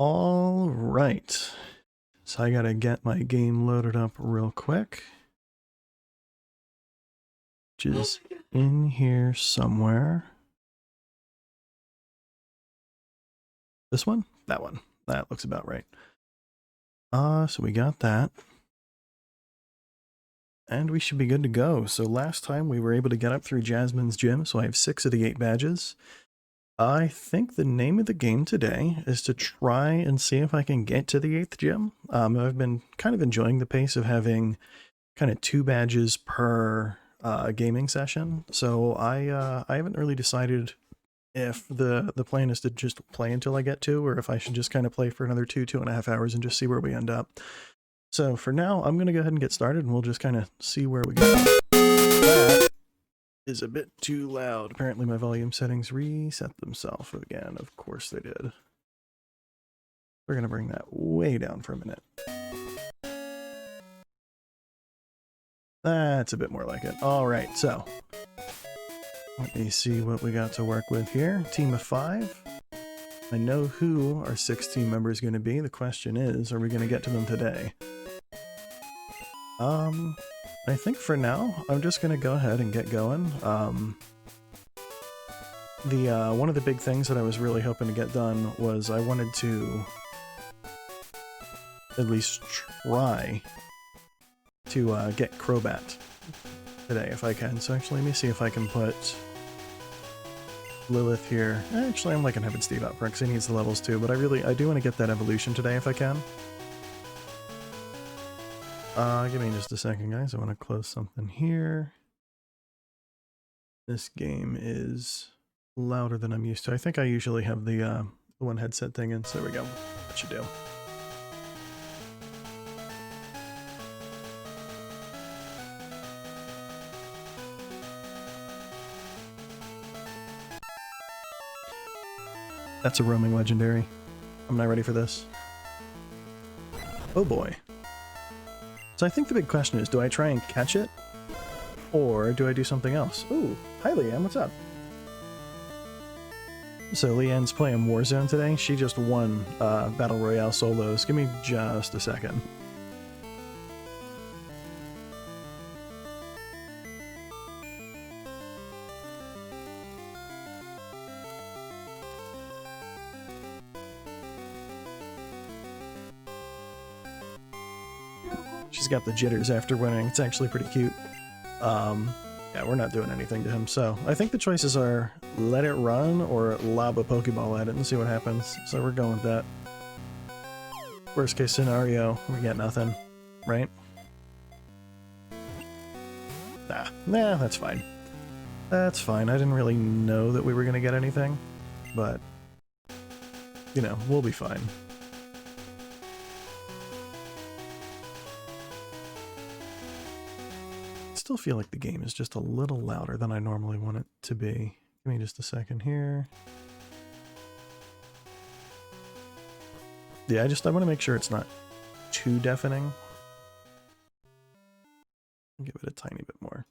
All right. So I gotta get my game loaded up real quick. Which is in here somewhere. This one? That one. That looks about right. So we got that. And we should be good to go. So last time we were able to get up through Jasmine's gym, so I have 6 of the 8 badges. I think the name of the game today is to try and see if I can get to the 8th gym. I've been kind of enjoying the pace of having kind of 2 badges per gaming session. So I haven't really decided if the plan is to just play until I get 2, or if I should just kind of play for another 2.5 hours and just see where we end up. So for now, I'm going to go ahead and get started, and we'll just kind of see where we go. That is a bit too loud. Apparently my volume settings reset themselves again. Of course they did. We're going to bring that way down for a minute. That's a bit more like it. All right, so let me see what we got to work with here. Team of 5. I know who our 6th team member is going to be. The question is, are we going to get to them today? I think for now, I'm just going to go ahead and get going. One of the big things that I was really hoping to get done was I wanted to at least try to get Crobat today if I can. So actually, let me see if I can put Lilith here. Actually, I'm liking having Steve out front because he needs the levels too, but I do want to get that evolution today if I can. Give me just a second, guys. I want to close something here. This game is louder than I'm used to. I think I usually have the one headset thing in, so there we go. That should do. That's a roaming legendary. I'm not ready for this. Oh boy. So I think the big question is, do I try and catch it? Or do I do something else? Ooh, hi Leanne, what's up? So Leanne's playing Warzone today. She just won Battle Royale solos. Give me just a second. She's got the jitters after winning. It's actually pretty cute. Yeah, we're not doing anything to him. So I think the choices are let it run or lob a Pokeball at it and see what happens. So we're going with that. Worst case scenario, we get nothing, right? Nah, that's fine. That's fine. I didn't really know that we were going to get anything, but, you know, we'll be fine. Still feel like the game is just a little louder than I normally want it to be. Give me just a second here. Yeah, I want to make sure it's not too deafening. Give it a tiny bit more.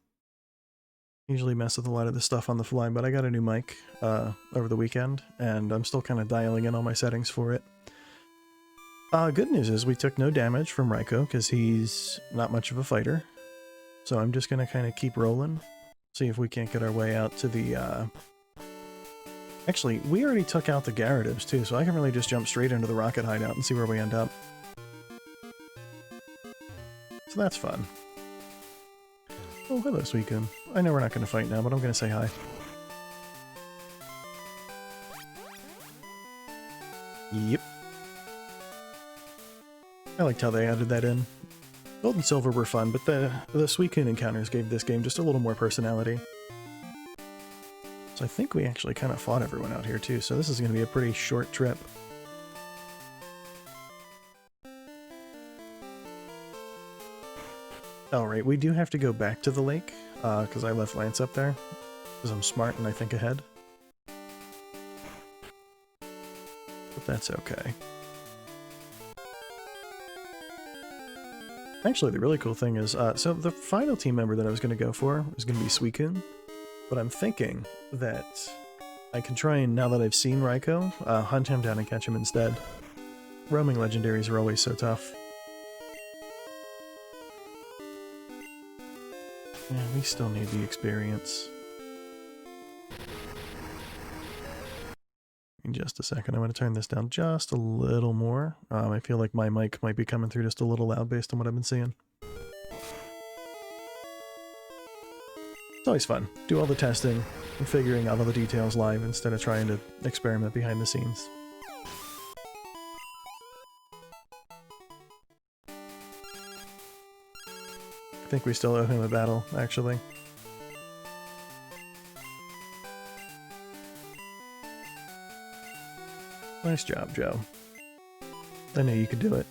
Usually mess with a lot of this stuff on the fly, but I got a new mic over the weekend, and I'm still kind of dialing in all my settings for it. Good news is we took no damage from Raikou because he's not much of a fighter. So I'm just going to kind of keep rolling, see if we can't get our way out to the, Actually, we already took out the Gyarados too, so I can really just jump straight into the Rocket Hideout and see where we end up. So that's fun. Oh, hello, Suicune. I know we're not going to fight now, but I'm going to say hi. Yep. I liked how they added that in. Gold and Silver were fun, but the Suicune encounters gave this game just a little more personality. So I think we actually kind of fought everyone out here too, so this is going to be a pretty short trip. Alright, we do have to go back to the lake, because I left Lance up there, because I'm smart and I think ahead. But that's okay. Actually, the really cool thing is, so the final team member that I was going to go for was going to be Suicune, but I'm thinking that I can try and, now that I've seen Raikou, hunt him down and catch him instead. Roaming legendaries are always so tough. Yeah, we still need the experience. In just a second, I'm going to turn this down just a little more. I feel like my mic might be coming through just a little loud based on what I've been seeing. It's always fun. Do all the testing and figuring out all the details live instead of trying to experiment behind the scenes. I think we still owe him a battle, actually. Nice job, Joe. I knew you could do it.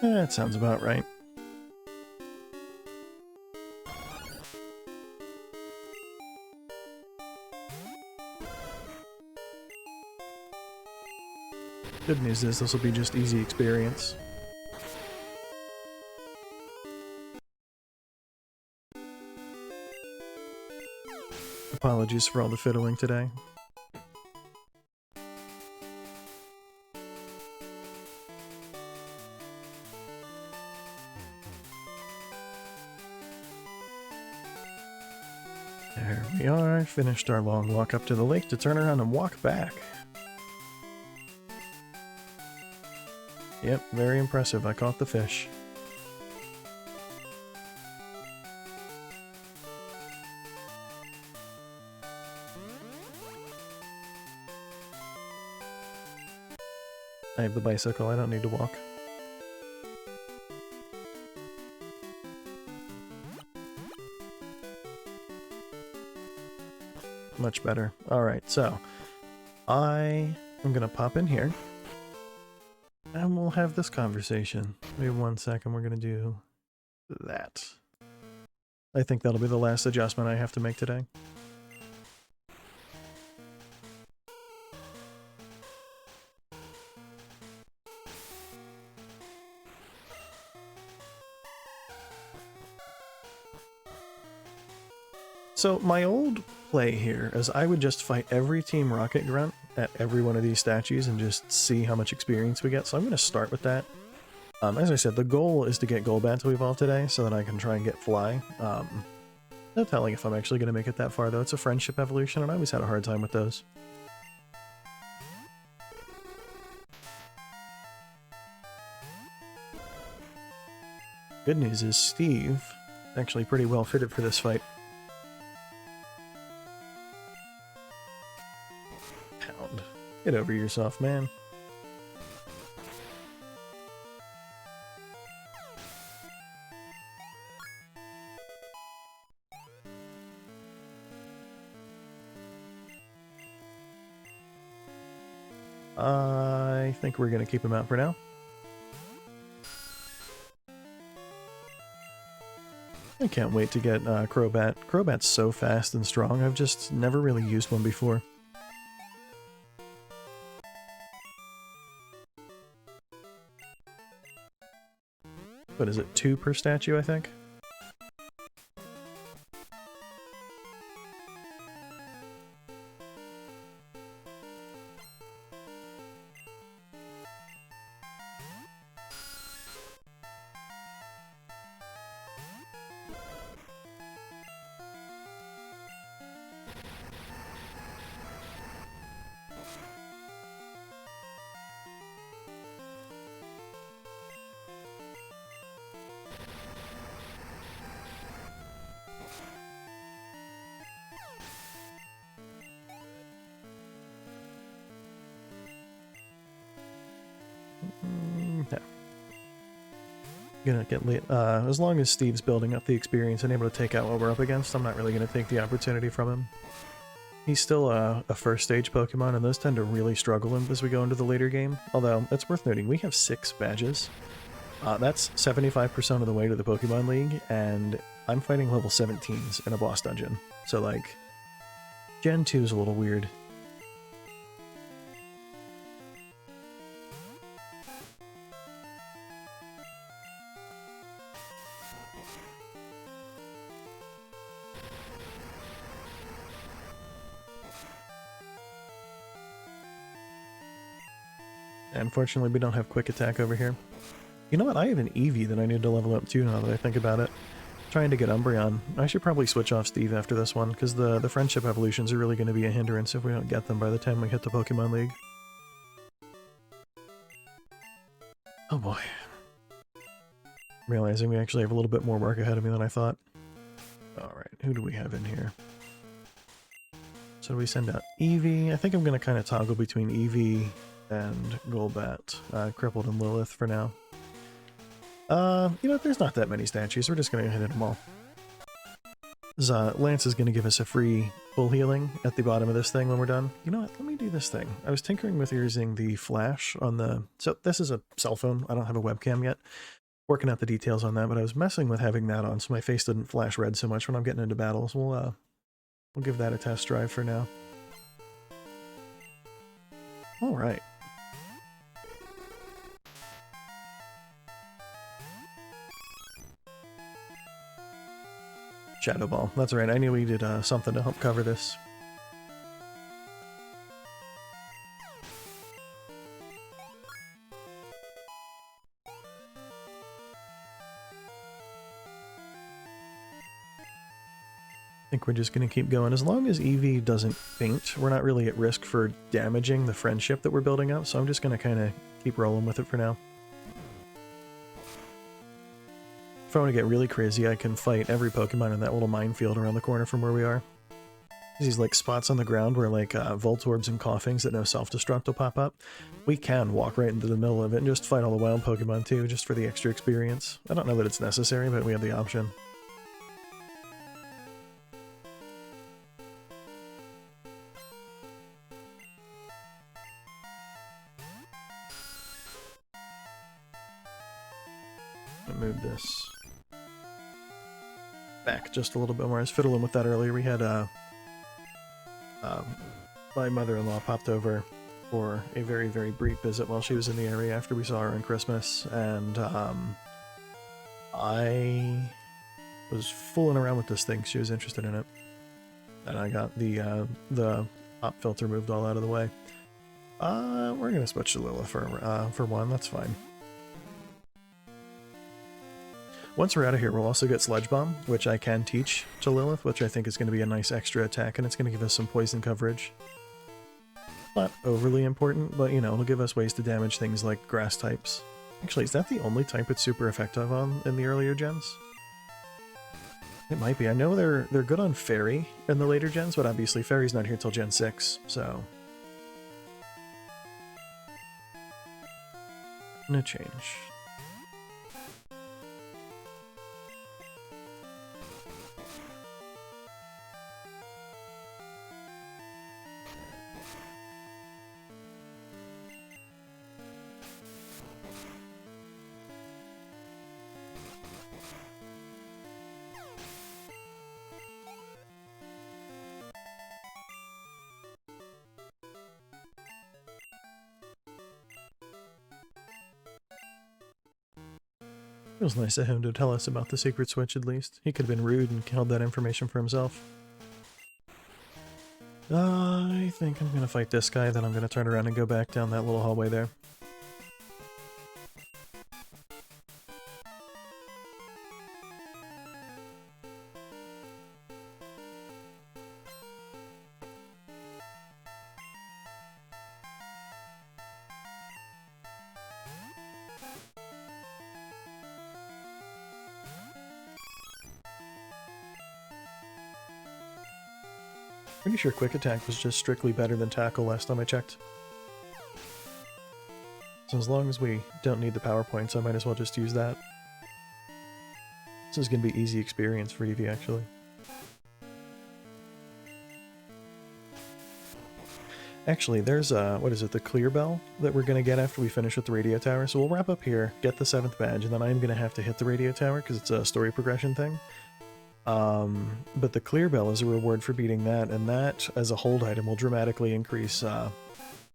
That sounds about right. Good news is this will be just easy experience. Apologies for all the fiddling today. There we are, finished our long walk up to the lake to turn around and walk back. Yep, very impressive. I caught the fish. I have the bicycle, I don't need to walk. Much better. Alright, so I am gonna pop in here and we'll have this conversation. Wait 1 second, we're gonna do that. I think that'll be the last adjustment I have to make today. So my old play here is I would just fight every Team Rocket Grunt at every one of these statues and just see how much experience we get. So I'm going to start with that. As I said, the goal is to get Golbat to evolve today so that I can try and get Fly. No telling if I'm actually going to make it that far though. It's a friendship evolution and I always had a hard time with those. Good news is Steve is actually pretty well fitted for this fight. Get over yourself, man. I think we're going to keep him out for now. I can't wait to get Crobat. Crobat's so fast and strong. I've just never really used one before. What is it, 2 per statue, I think? Gonna get as long as Steve's building up the experience and able to take out what we're up against, I'm not really gonna take the opportunity from him. He's still a first stage Pokemon, and those tend to really struggle as we go into the later game. Although, it's worth noting, we have 6 badges. That's 75% of the way to the Pokemon League, and I'm fighting level 17s in a boss dungeon. So, like, Gen 2 is a little weird. Unfortunately, we don't have quick attack over here. You know what? I have an Eevee that I need to level up too now that I think about it. Trying to get Umbreon. I should probably switch off Steve after this one, because the friendship evolutions are really going to be a hindrance if we don't get them by the time we hit the Pokemon League. Oh boy. Realizing we actually have a little bit more work ahead of me than I thought. Alright, who do we have in here? So we send out Eevee. I think I'm going to kind of toggle between Eevee and Golbat. Crippled and Lilith for now. You know, there's not that many statues. We're just going to hit them all. Lance is going to give us a free full healing at the bottom of this thing when we're done. You know what? Let me do this thing. I was tinkering with using the flash on the... So this is a cell phone. I don't have a webcam yet. Working out the details on that, but I was messing with having that on so my face didn't flash red so much when I'm getting into battles. We'll give that a test drive for now. All right. Shadow Ball. That's right. I knew we did something to help cover this. I think we're just going to keep going. As long as Eevee doesn't faint, we're not really at risk for damaging the friendship that we're building up, so I'm just going to kind of keep rolling with it for now. If I want to get really crazy, I can fight every Pokemon in that little minefield around the corner from where we are. These like spots on the ground where like Voltorbs and Coughings that no self-destruct will pop up. We can walk right into the middle of it and just fight all the wild Pokemon too, just for the extra experience. I don't know that it's necessary, but we have the option. Move this back just a little bit more. I was fiddling with that earlier. We had my mother-in-law popped over for a very, very brief visit while she was in the area after we saw her on Christmas, and I was fooling around with this thing. She was interested in it, and I got the pop filter moved all out of the way. We're gonna switch to Lilith for one. That's fine. Once we're out of here, we'll also get Sludge Bomb, which I can teach to Lilith, which I think is going to be a nice extra attack, and it's going to give us some poison coverage. Not overly important, but, you know, it'll give us ways to damage things like grass types. Actually, is that the only type it's super effective on in the earlier gens? It might be. I know they're good on Fairy in the later gens, but obviously Fairy's not here till Gen 6, so... No change. It was nice of him to tell us about the secret switch, at least. He could have been rude and held that information for himself. I think I'm going to fight this guy, then I'm going to turn around and go back down that little hallway there. Pretty sure Quick Attack was just strictly better than Tackle last time I checked. So as long as we don't need the power points, I might as well just use that. This is going to be easy experience for Eevee, actually. Actually, there's, what is it, the Clear Bell that we're going to get after we finish with the Radio Tower. So we'll wrap up here, get the 7th badge, and then I'm going to have to hit the Radio Tower because it's a story progression thing. But the Clear Bell is a reward for beating that, and that, as a hold item, will dramatically increase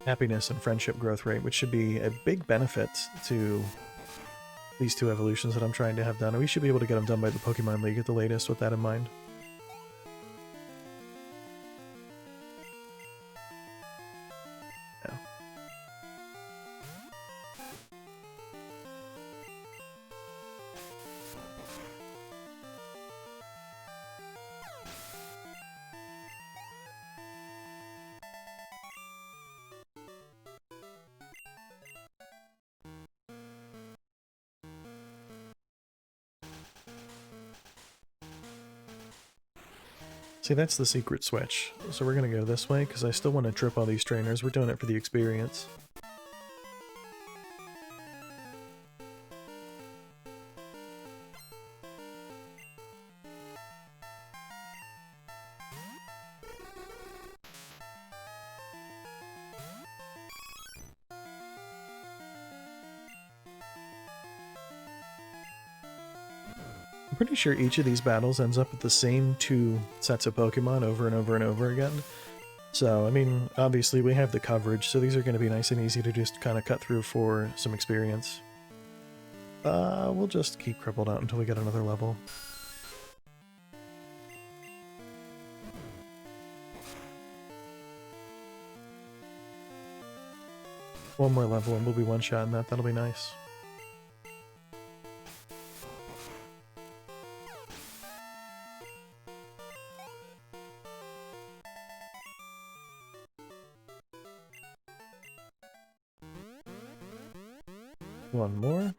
happiness and friendship growth rate, which should be a big benefit to these two evolutions that I'm trying to have done. And we should be able to get them done by the Pokemon League at the latest with that in mind. See, that's the secret switch. So we're gonna go this way, because I still want to trip all these trainers. We're doing it for the experience. I'm pretty sure each of these battles ends up with the same 2 sets of Pokemon over and over and over again. So, I mean, obviously we have the coverage, so these are going to be nice and easy to just kind of cut through for some experience. We'll just keep crippled out until we get another level. One more level and we'll be one-shotting that, that'll be nice. One more.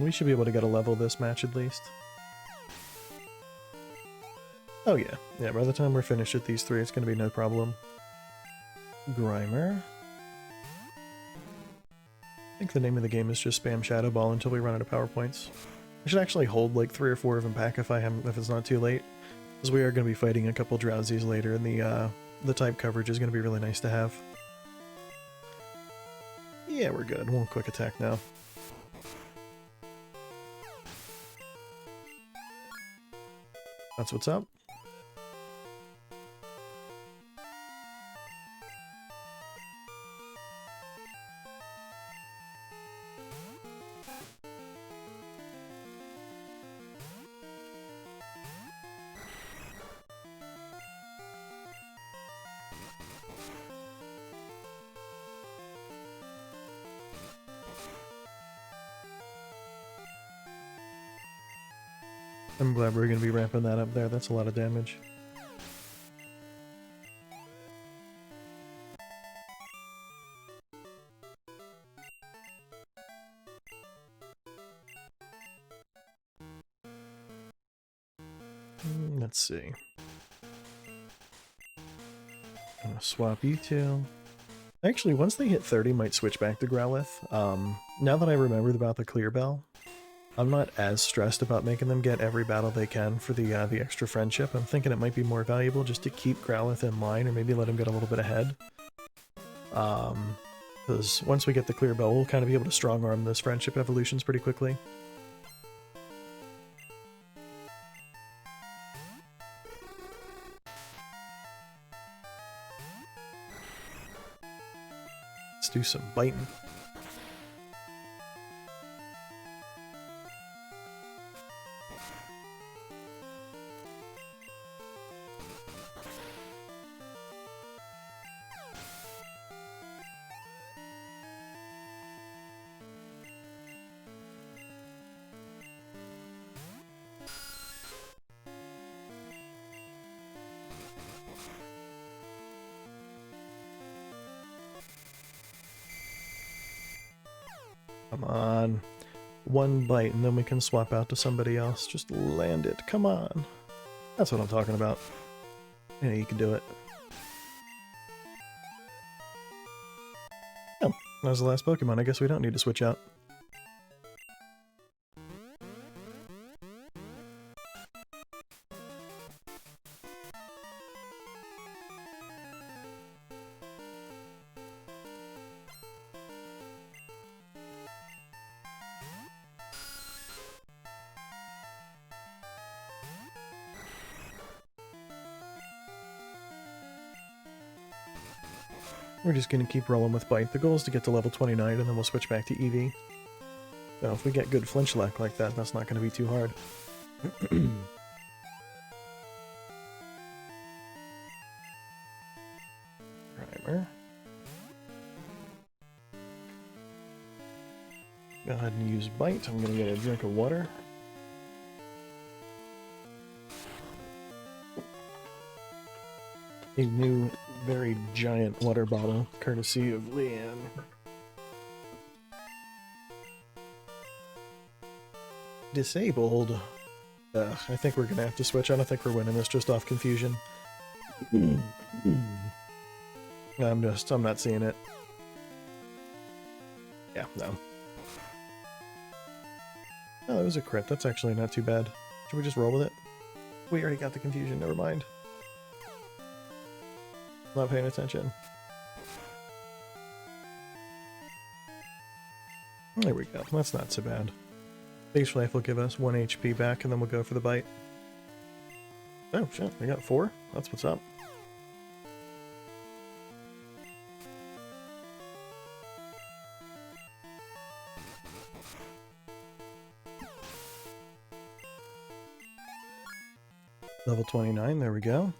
We should be able to get a level this match at least. Oh yeah, by the time we're finished with these 3, it's going to be no problem. Grimer. I think the name of the game is just spam Shadow Ball until we run out of power points. I should actually hold like 3 or 4 of them back if it's not too late, because we are going to be fighting a couple Drowsies later, and the type coverage is going to be really nice to have. Yeah, we're good. One quick attack now. That's what's up. I'm glad we're going to be ramping that up there. That's a lot of damage. Let's see. I'm gonna swap you two. Actually, once they hit 30, might switch back to Growlithe. Now that I remembered about the Clear Bell, I'm not as stressed about making them get every battle they can for the extra friendship. I'm thinking it might be more valuable just to keep Growlithe in line, or maybe let him get a little bit ahead. Because once we get the Clear Bell, we'll kind of be able to strong-arm those friendship evolutions pretty quickly. Let's do some biting. Come on. One bite and then we can swap out to somebody else. Just land it. Come on. That's what I'm talking about. Yeah, you can do it. Oh, that was the last Pokemon. I guess we don't need to switch out. We're just going to keep rolling with Bite. The goal is to get to level 29 and then we'll switch back to EV. Now, if we get good flinch luck like that, that's not going to be too hard. Primer. Go ahead and use bite. I'm gonna get a drink of water. A new, very giant water bottle, courtesy of Leanne. Disabled. I think we're gonna have to switch. I don't think we're winning this just off confusion. I'm not seeing it. Yeah, no. Oh, that was a crit. That's actually not too bad. Should we just roll with it? We already got the confusion. Never mind. Not paying attention. There we go. That's not so bad. Base life will give us 1 HP back, and then we'll go for the bite. Oh shit, we got 4? That's what's up. Level 29, there we go.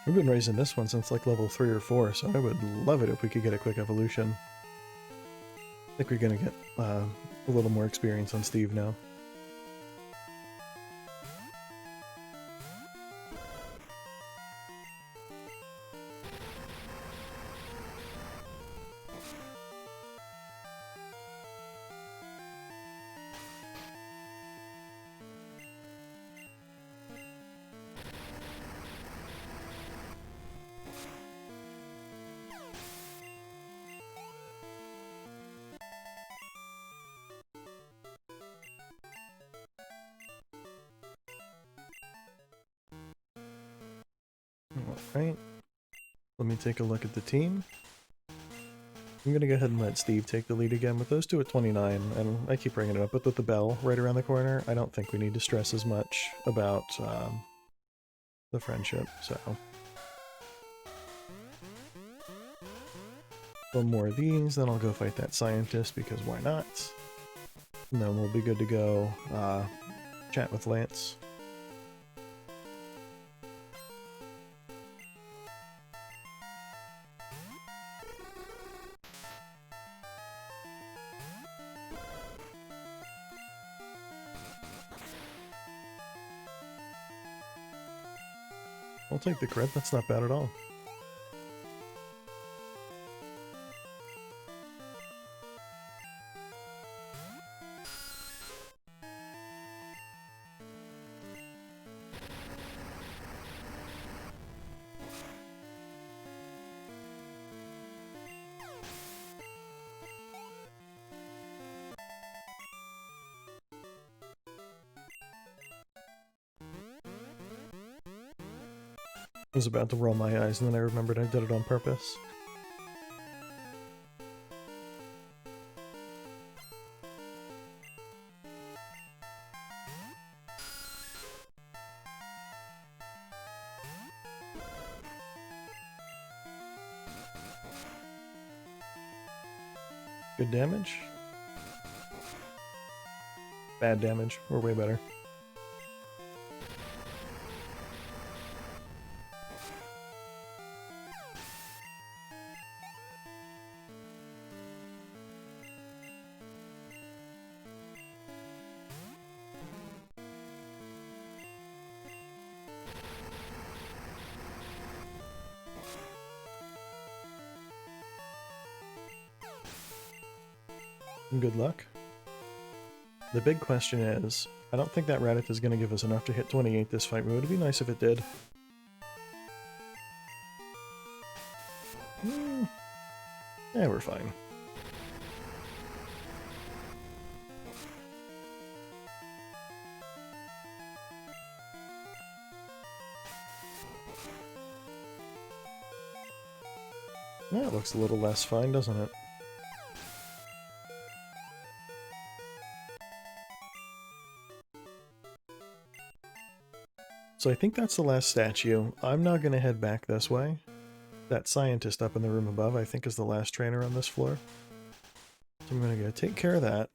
We've been raising this one since like level 3 or 4, so I would love it if we could get a quick evolution. I think we're gonna get a little more experience on Steve now. Alright, let me take a look at the team. I'm gonna go ahead and let Steve take the lead again with those two at 29, and I keep bringing it up, but with the bell right around the corner, I don't think we need to stress as much about the friendship, so. One more of these, then I'll go fight that scientist, because why not? And then we'll be good to go chat with Lance. I'll take the crit, that's not bad at all. I was about to roll my eyes, and then I remembered I did it on purpose. Good damage? Bad damage. We're way better. Good luck. The big question is, I don't think that Raditz is going to give us enough to hit 28 this fight, but it would be nice if it did. Yeah, we're fine. Yeah, it looks a little less fine, doesn't it? So I think that's the last statue. I'm now going to head back this way. That scientist up in the room above, I think, is the last trainer on this floor. So I'm going to go take care of that,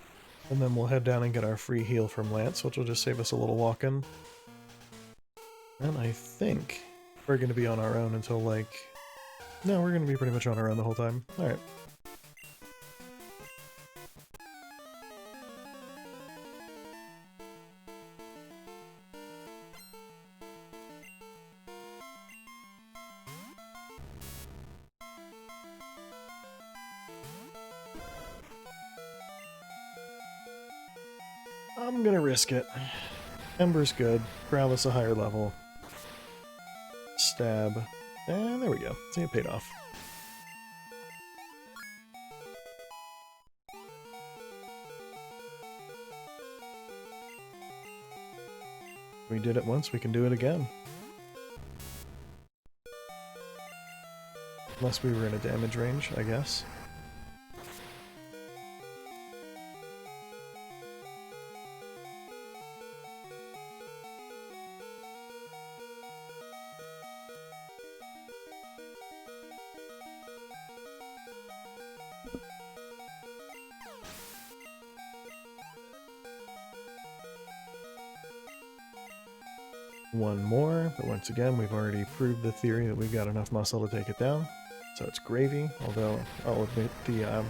and then we'll head down and get our free heal from Lance, which will just save us a little walking. And I think we're going to be on our own until, like... No, we're going to be pretty much on our own the whole time. Alright. I'm gonna risk it. Ember's good. Growlithe's a higher level. Stab. And there we go. See, it paid off. We did it once, we can do it again. Unless we were in a damage range, I guess. One more, but once again, we've already proved the theory that we've got enough muscle to take it down. So it's gravy, although I'll admit the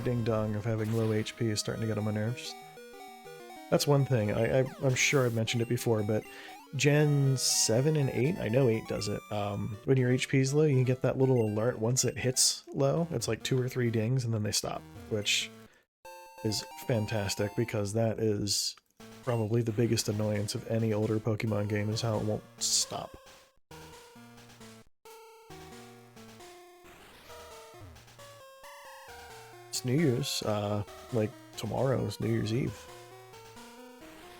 ding-dong of having low HP is starting to get on my nerves. That's one thing, I'm sure I've mentioned it before, but Gen 7 and 8, I know 8 does it, when your HP's low, you get that little alert once it hits low. It's like 2 or 3 dings and then they stop, which is fantastic because that is probably the biggest annoyance of any older Pokemon game is how it won't stop. It's New Year's, like tomorrow's New Year's Eve.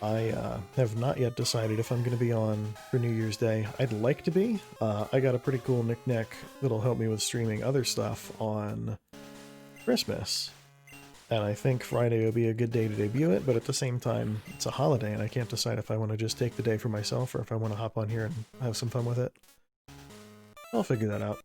I have not yet decided if I'm going to be on for New Year's Day. I'd like to be. I got a pretty cool knick-knack that'll help me with streaming other stuff on Christmas. And I think Friday will be a good day to debut it, but at the same time, it's a holiday and I can't decide if I want to just take the day for myself or if I want to hop on here and have some fun with it. I'll figure that out.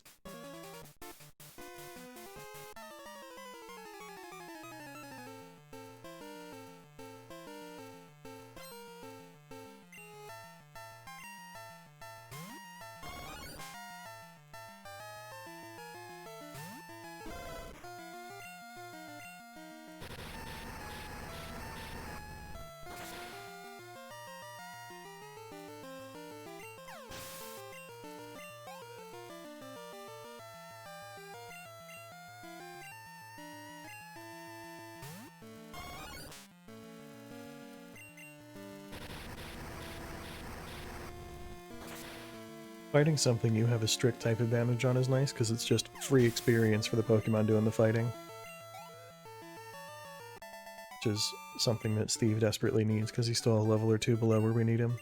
Fighting something you have a strict type advantage on is nice, because it's just free experience for the Pokemon doing the fighting. Which is something that Steve desperately needs, because he's still a level or 2 below where we need him.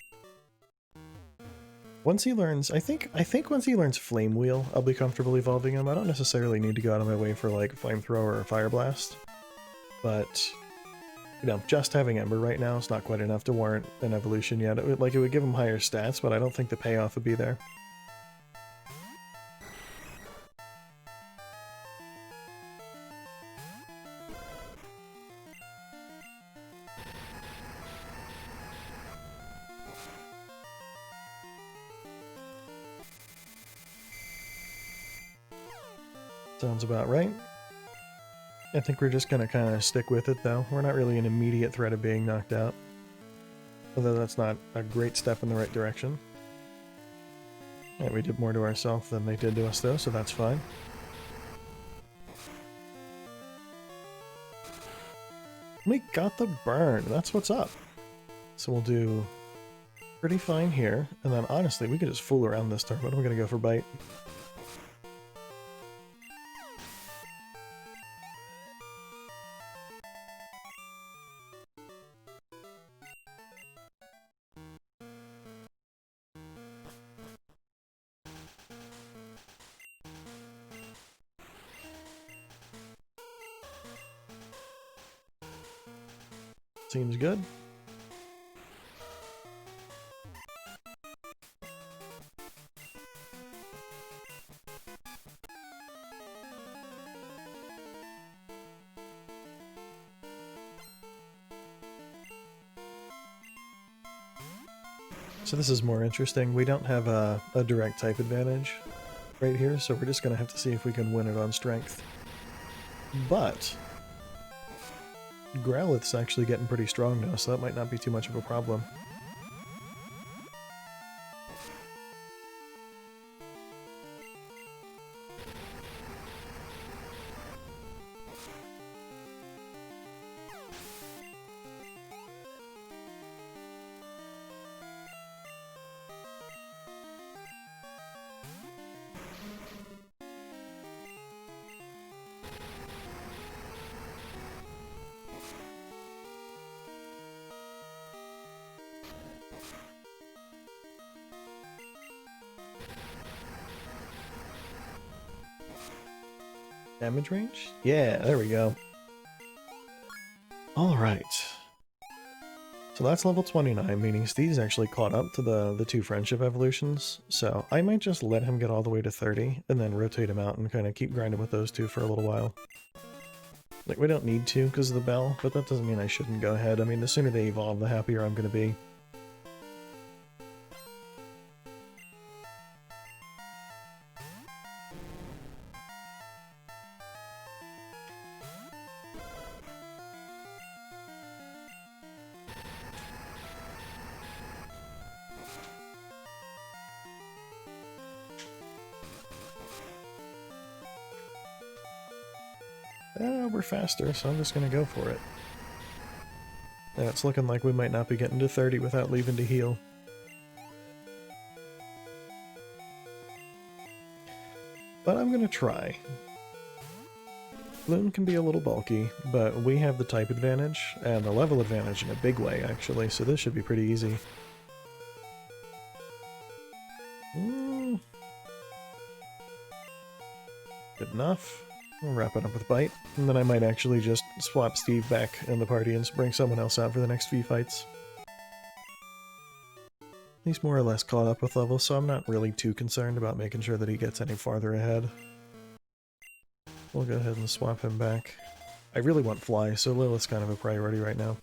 Once he learns, I think once he learns Flame Wheel, I'll be comfortable evolving him. I don't necessarily need to go out of my way for, like, Flamethrower or Fire Blast. But, you know, just having Ember right now is not quite enough to warrant an evolution yet. It would give him higher stats, but I don't think the payoff would be there. Sounds about right. I think we're just gonna kind of stick with it, though. We're not really an immediate threat of being knocked out. Although that's not a great step in the right direction. Yeah, we did more to ourselves than they did to us, though, so that's fine. We got the burn. That's what's up. So we'll do pretty fine here. And then, honestly, we could just fool around this turn, but I'm gonna go for Bite. Seems good. So this is more interesting. We don't have a direct type advantage right here, so we're just going to have to see if we can win it on strength. But Growlithe's actually getting pretty strong now, so that might not be too much of a problem. Damage range? Yeah, there we go. Alright. So that's level 29, meaning Steve's actually caught up to the two friendship evolutions. So I might just let him get all the way to 30 and then rotate him out and kind of keep grinding with those two for a little while. Like, we don't need to because of the bell, but that doesn't mean I shouldn't go ahead. I mean, the sooner they evolve, the happier I'm going to be. We're faster, so I'm just going to go for it. Yeah, it's looking like we might not be getting to 30 without leaving to heal. But I'm going to try. Bloom can be a little bulky, but we have the type advantage, and the level advantage in a big way, actually, so this should be pretty easy. Good enough. We'll wrap it up with Bite, and then I might actually just swap Steve back in the party and bring someone else out for the next few fights. He's more or less caught up with levels, so I'm not really too concerned about making sure that he gets any farther ahead. We'll go ahead and swap him back. I really want Fly, so Lilith's kind of a priority right now.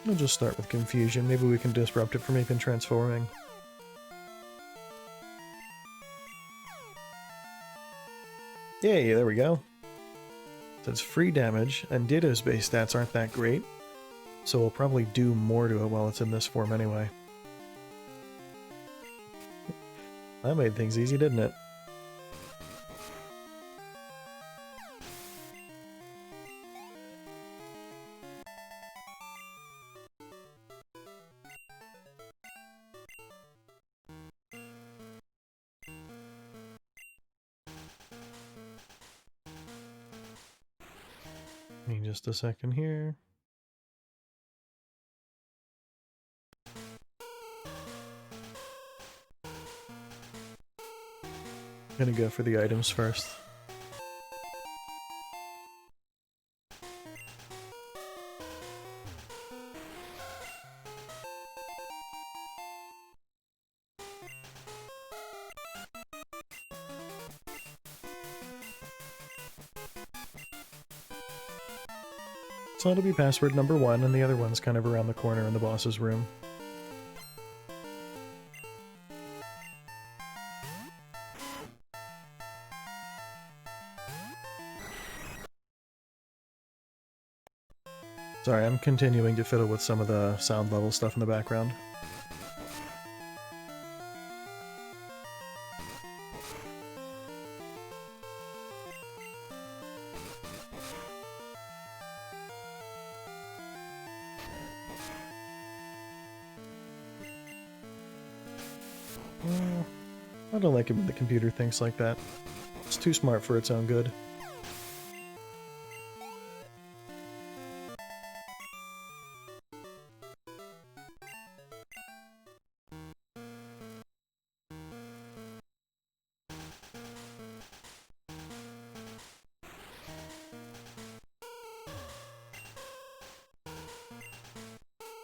We'll just start with Confusion. Maybe we can disrupt it from even transforming. Yay, there we go. So it's free damage, and Ditto's base stats aren't that great, so we'll probably do more to it while it's in this form anyway. That made things easy, didn't it? Just a second here. I'm gonna go for the items first. So it'll be password number 1, and the other one's kind of around the corner in the boss's room. Sorry, I'm continuing to fiddle with some of the sound level stuff in the background. I don't like it when the computer thinks like that. It's too smart for its own good.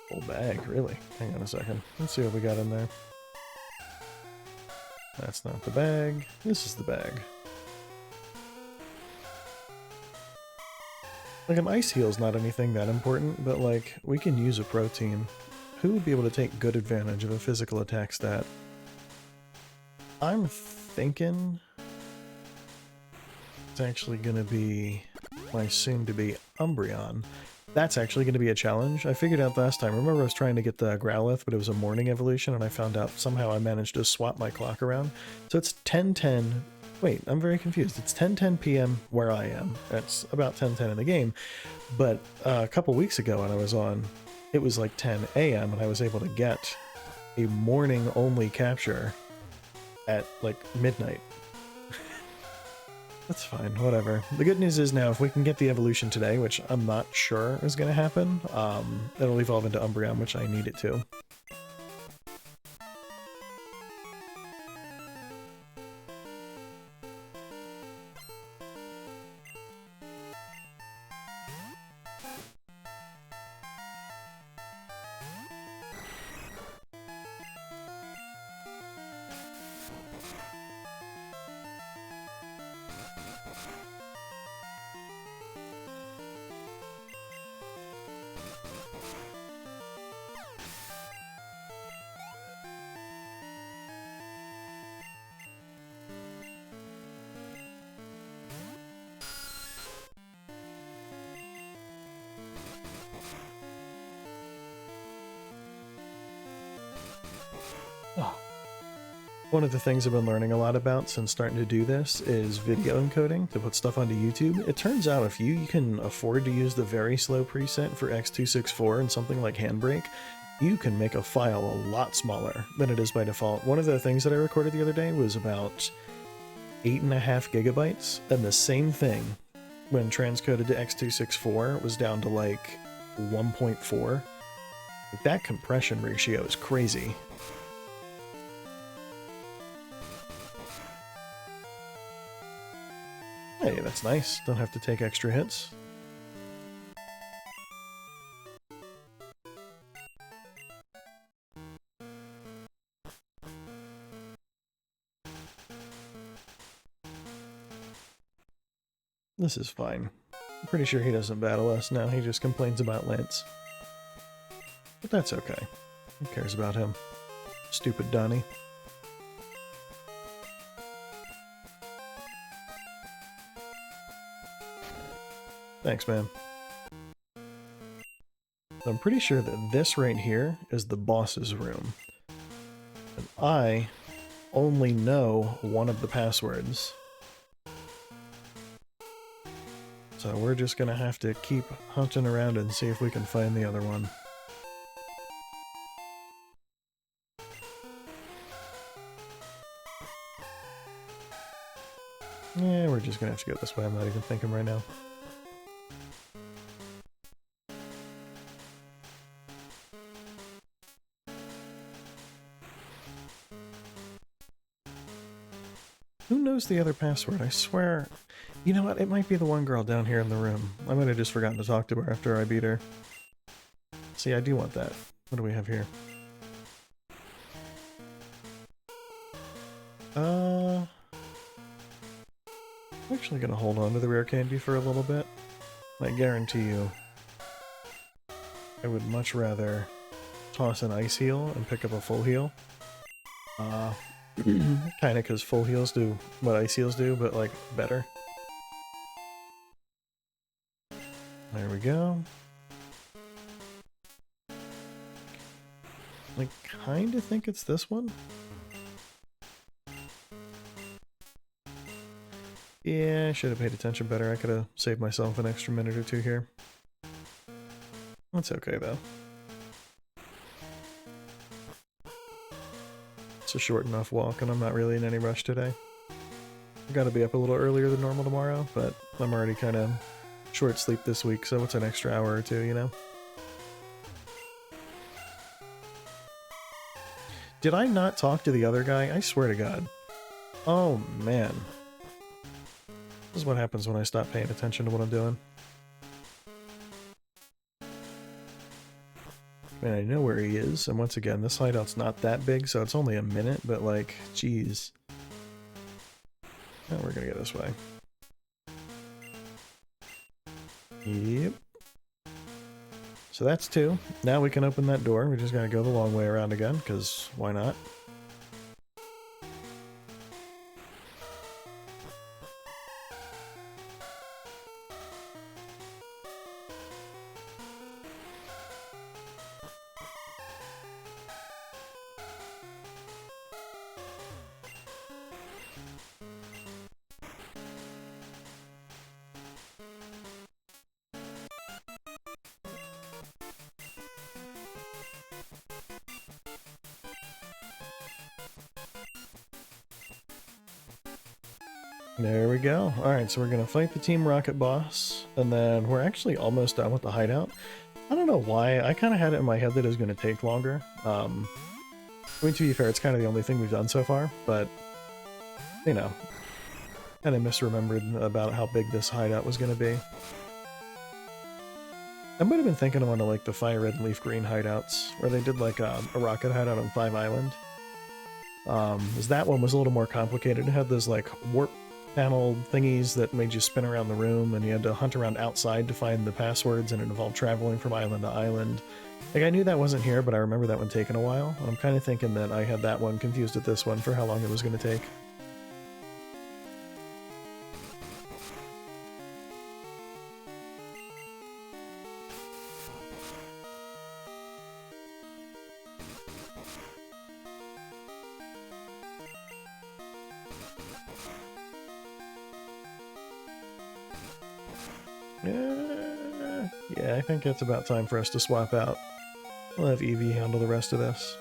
Full bag, really? Hang on a second. Let's see what we got in there. That's not the bag. This is the bag. Like, an ice heal's not anything that important, but like, we can use a protein. Who would be able to take good advantage of a physical attack stat? I'm thinking it's actually gonna be my soon-to-be Umbreon. That's actually going to be a challenge. I figured out last time. Remember I was trying to get the Growlithe, but it was a morning evolution, and I found out somehow I managed to swap my clock around. So it's 10-10 Wait, I'm very confused. It's 10:10 p.m. where I am. That's about 10:10 in the game. But a couple weeks ago when I was on, it was like 10 a.m. and I was able to get a morning-only capture at like midnight. That's fine, whatever. The good news is now if we can get the evolution today, which I'm not sure is going to happen, it'll evolve into Umbreon, which I need it to. One of the things I've been learning a lot about since starting to do this is video encoding to put stuff onto YouTube. It turns out if you can afford to use the very slow preset for X264 and something like Handbrake, you can make a file a lot smaller than it is by default. One of the things that I recorded the other day was about 8.5 gigabytes, and the same thing when transcoded to X264 was down to like 1.4. That compression ratio is crazy. Hey, that's nice. Don't have to take extra hits. This is fine. I'm pretty sure he doesn't battle us now. He just complains about Lance. But that's okay. Who cares about him? Stupid Donnie. Thanks, man. I'm pretty sure that this right here is the boss's room. And I only know one of the passwords. So we're just gonna have to keep hunting around and see if we can find the other one. Yeah, we're just gonna have to go this way. I'm not even thinking right now. Who knows the other password? I swear. You know what? It might be the one girl down here in the room. I might have just forgotten to talk to her after I beat her. See, I do want that. What do we have here? I'm actually gonna hold on to the rare candy for a little bit. I guarantee you, I would much rather toss an ice heal and pick up a full heal. Kinda because full heals do what ice heals do, but like better. There we go. I kinda think it's this one. Yeah, I should have paid attention better. I could have saved myself an extra minute or two here. That's okay though. It's a short enough walk and I'm not really in any rush today. I've got to be up a little earlier than normal tomorrow, but I'm already kind of short sleep this week, so it's an extra hour or two, you know? Did I not talk to the other guy? I swear to God. Oh, man. This is what happens when I stop paying attention to what I'm doing. I mean, I know where he is, and once again, this hideout's not that big, so it's only a minute, but like, geez. Oh, we're gonna go this way. Yep. So that's 2. Now we can open that door. We just gotta go the long way around again, because why not? There we go. Alright, so we're going to fight the Team Rocket boss, and then we're actually almost done with the hideout. I don't know why, I kind of had it in my head that it was going to take longer. I mean, to be fair, it's kind of the only thing we've done so far, but, you know, kind of misremembered about how big this hideout was going to be. I might have been thinking of one of like the Fire Red and Leaf Green hideouts, where they did like a rocket hideout on 5 Island. As that one was a little more complicated. It had those like warp panel thingies that made you spin around the room, and you had to hunt around outside to find the passwords, and it involved traveling from island to island. Like, I knew that wasn't here, but I remember that one taking a while. I'm kind of thinking that I had that one confused with this one for how long it was going to take. Yeah, I think it's about time for us to swap out. We'll have Eevee handle the rest of this.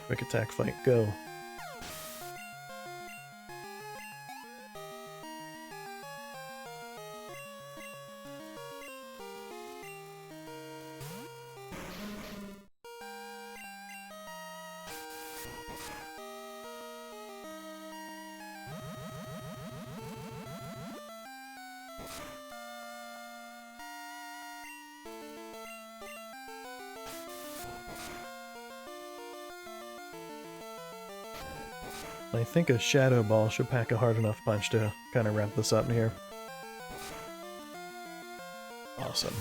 Quick attack fight, go. I think a Shadow Ball should pack a hard enough punch to kind of wrap this up here. Awesome.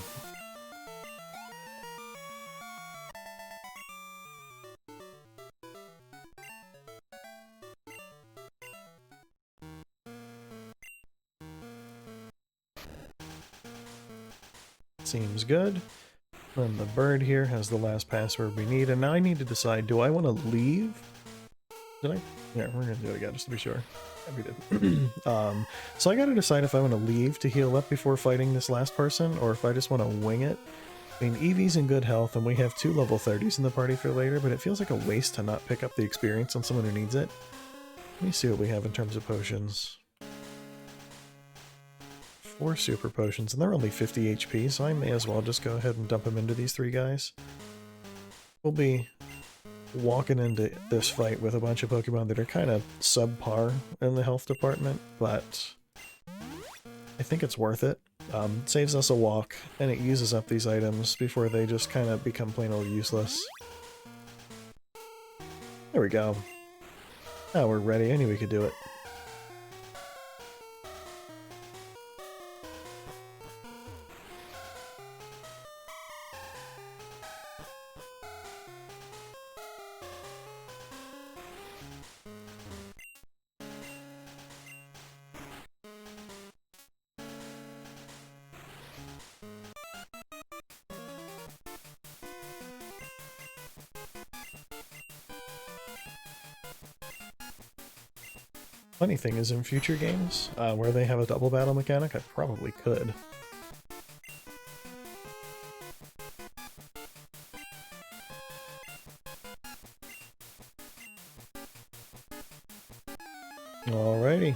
Seems good. Then the bird here has the last password we need, and now I need to decide, do I want to leave? Did I? Yeah, we're gonna do it again just to be sure. Yeah, we did. So I gotta decide if I want to leave to heal up before fighting this last person, or if I just want to wing it. I mean, Eevee's in good health, and we have 2 level 30s in the party for later, but it feels like a waste to not pick up the experience on someone who needs it. Let me see what we have in terms of potions. 4 super potions, and they're only 50 HP, so I may as well just go ahead and dump them into these 3 guys. We'll be walking into this fight with a bunch of Pokemon that are kind of subpar in the health department, but I think it's worth it. It saves us a walk, and it uses up these items before they just kind of become plain old useless. There we go. Now we're ready. I knew we could do it. Funny thing is, in future games, where they have a double battle mechanic, I probably could. Alrighty.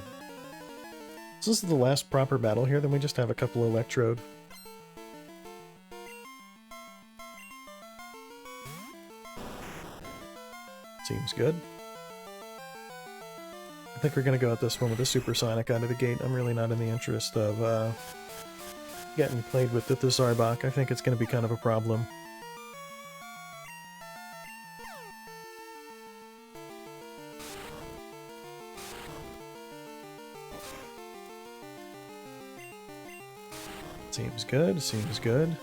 So this is the last proper battle here, then we just have a couple Electrode. Seems good. I think we're going to go at this one with a Supersonic out of the gate. I'm really not in the interest of getting played with the Zarbok. I think it's going to be kind of a problem. Seems good, seems good.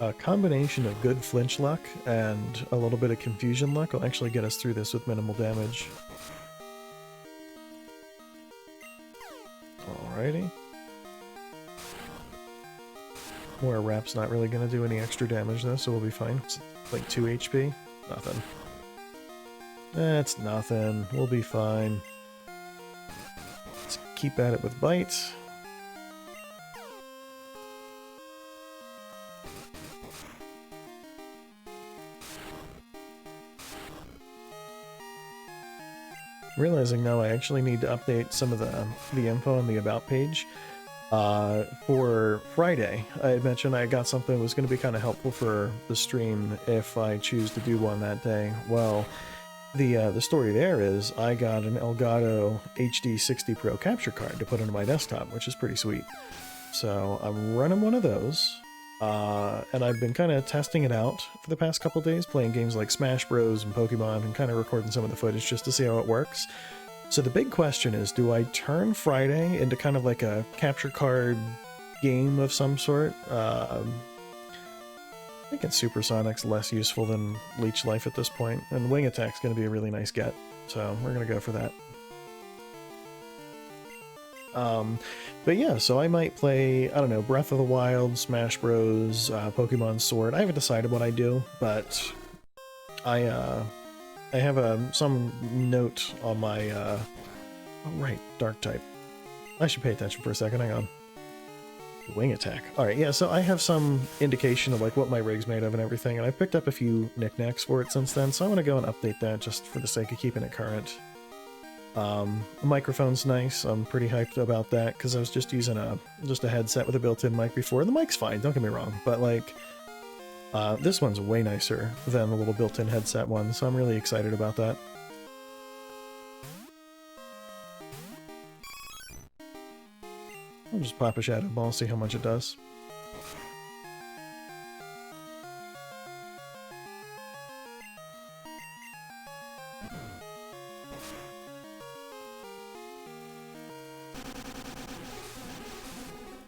A combination of good flinch luck and a little bit of confusion luck will actually get us through this with minimal damage. Alrighty. More Rap's not really going to do any extra damage though, so we'll be fine. It's like 2 HP. Nothing. That's nothing. We'll be fine. Let's keep at it with bites. Realizing now I actually need to update some of the info on the About page. For Friday, I had mentioned I got something that was going to be kind of helpful for the stream if I choose to do one that day. Well, the story there is I got an Elgato HD 60 Pro capture card to put into my desktop, which is pretty sweet. So I'm running one of those, and I've been kind of testing it out for the past couple days, playing games like Smash Bros. And Pokemon, and kind of recording some of the footage just to see how it works. So the big question is, do I turn Friday into kind of like a capture card game of some sort? I think Supersonic's less useful than Leech Life at this point, and Wing Attack's going to be a really nice get, so we're going to go for that. But yeah, so I might play, I don't know, Breath of the Wild, Smash Bros, Pokemon Sword. I haven't decided what I do, but I have some note on my, oh right, Dark type. I should pay attention for a second, hang on. Wing Attack. Alright, yeah, so I have some indication of like what my rig's made of and everything, and I've picked up a few knickknacks for it since then, so I want to go and update that just for the sake of keeping it current. The microphone's nice, I'm pretty hyped about that, because I was just using a headset with a built-in mic before. The mic's fine, don't get me wrong, but like, this one's way nicer than the little built-in headset one, so I'm really excited about that. I'll just pop a Shadow Ball, see how much it does.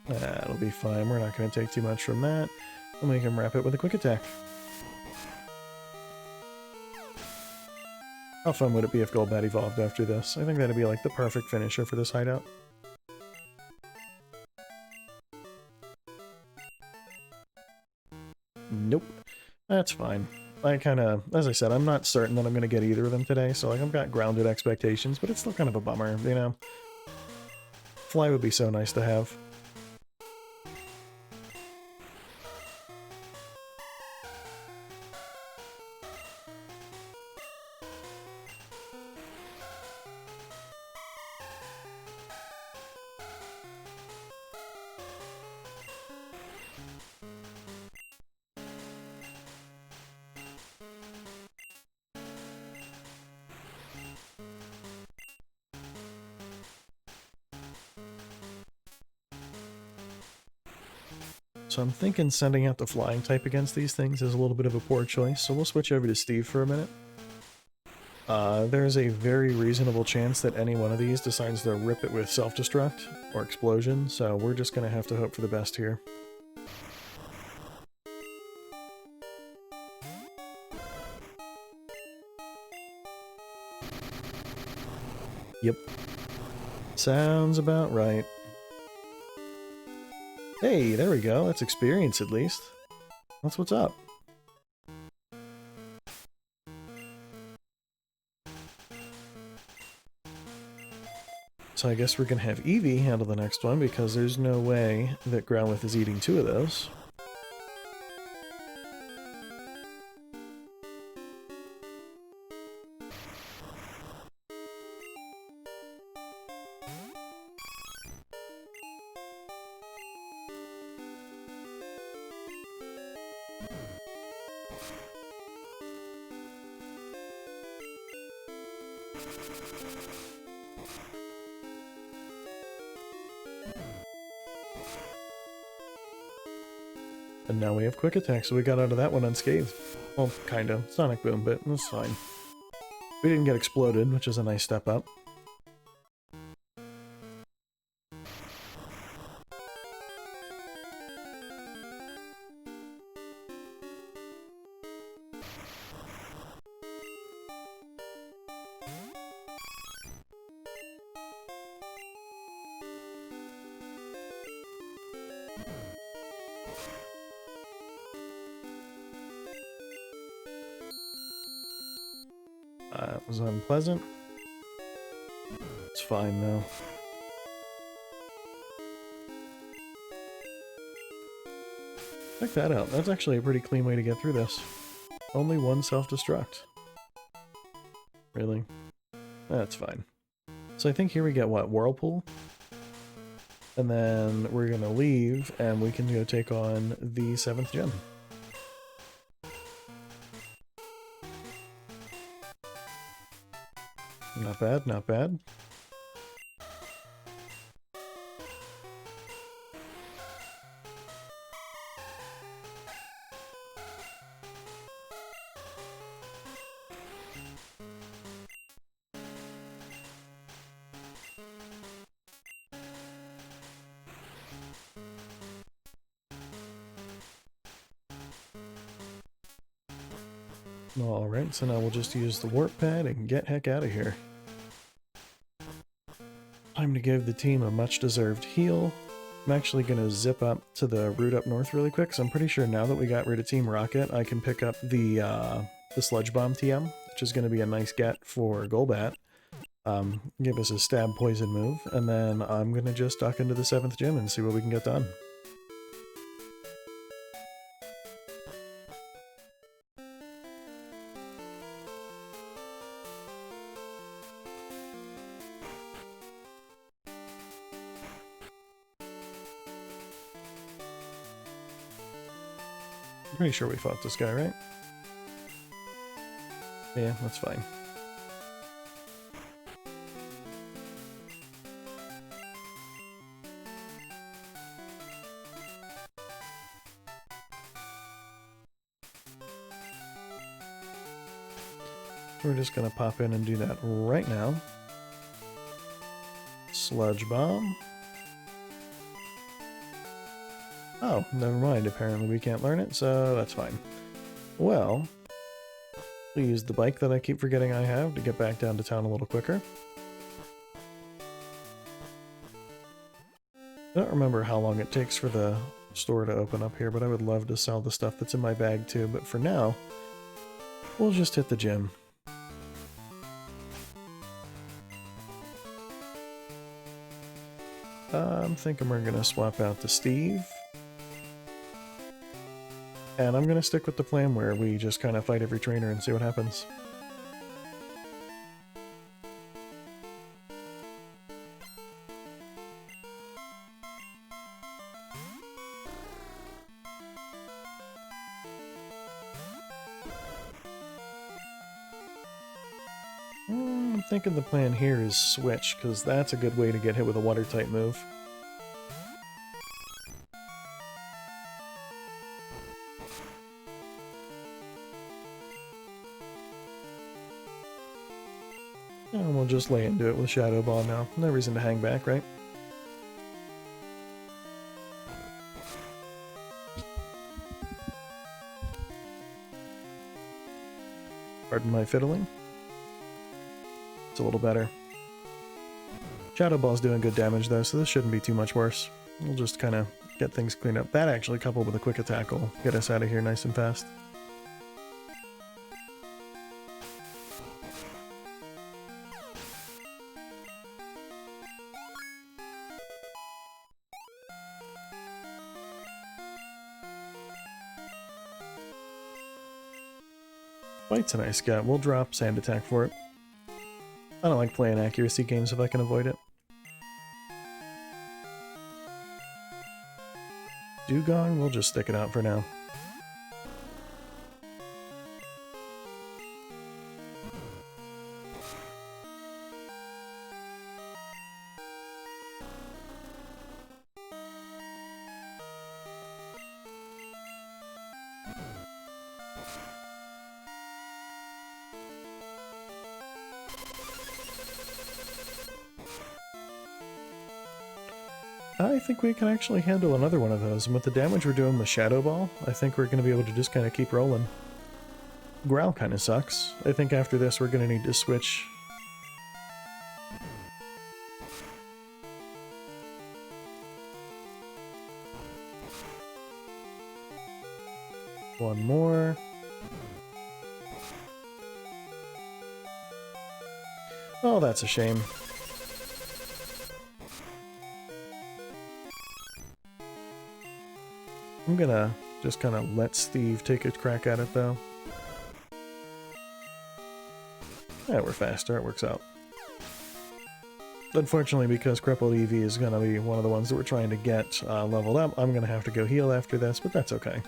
That'll be fine, we're not going to take too much from that. And we can wrap it with a Quick Attack. How fun would it be if Golbat evolved after this? I think that'd be like the perfect finisher for this hideout. Nope. That's fine. I kind of, as I said, I'm not certain that I'm going to get either of them today, so like I've got grounded expectations, but it's still kind of a bummer, you know? Fly would be so nice to have. So I'm thinking sending out the flying type against these things is a little bit of a poor choice, so we'll switch over to Steve for a minute. There's a very reasonable chance that any one of these decides to rip it with self-destruct or explosion, so we're just going to have to hope for the best here. Yep. Sounds about right. Hey, there we go. That's experience at least. That's what's up. So I guess we're going to have Eevee handle the next one because there's no way that Growlithe is eating two of those. And now we have Quick Attack, so we got out of that one unscathed. Well, kinda. Sonic Boom, but that's fine. We didn't get exploded, which is a nice step up. It was unpleasant. It's fine though. Check that out. That's actually a pretty clean way to get through this. Only one self-destruct. Really? That's fine. So I think here we get what? Whirlpool? And then we're gonna leave and we can go take on the 7th gym. Not bad, not bad. Alright, so now we'll just use the warp pad and get heck out of here. Time to give the team a much-deserved heal. I'm actually going to zip up to the route up north really quick, so I'm pretty sure now that we got rid of Team Rocket, I can pick up the Sludge Bomb TM, which is going to be a nice get for Golbat. Give us a stab poison move, and then I'm going to just duck into the 7th gym and see what we can get done. I'm pretty sure we fought this guy, right? Yeah, that's fine. We're just gonna pop in and do that right now. Sludge Bomb. Oh, never mind. Apparently we can't learn it, so that's fine. Well, we'll use the bike that I keep forgetting I have to get back down to town a little quicker. I don't remember how long it takes for the store to open up here, but I would love to sell the stuff that's in my bag too. But for now, we'll just hit the gym. I'm thinking we're going to swap out to Steve. And I'm going to stick with the plan where we just kind of fight every trainer and see what happens. I'm thinking the plan here is switch, because that's a good way to get hit with a water-type move. And we'll just lay into it with Shadow Ball now. No reason to hang back, right? Pardon my fiddling. It's a little better. Shadow Ball's doing good damage though, so this shouldn't be too much worse. We'll just kind of get things cleaned up. That actually, coupled with a quick attack, will get us out of here nice and fast. Fight's a nice scout. We'll drop Sand Attack for it. I don't like playing accuracy games if I can avoid it. Dugong, we'll just stick it out for now. I think we can actually handle another one of those, and with the damage we're doing with Shadow Ball, I think we're going to be able to just kind of keep rolling. Growl kind of sucks. I think after this we're going to need to switch. One more. Oh, that's a shame. I'm gonna just kind of let Steve take a crack at it, though. Yeah, we're faster. It works out. Unfortunately, because Crippled Eevee is going to be one of the ones that we're trying to get leveled up, I'm going to have to go heal after this, but that's okay.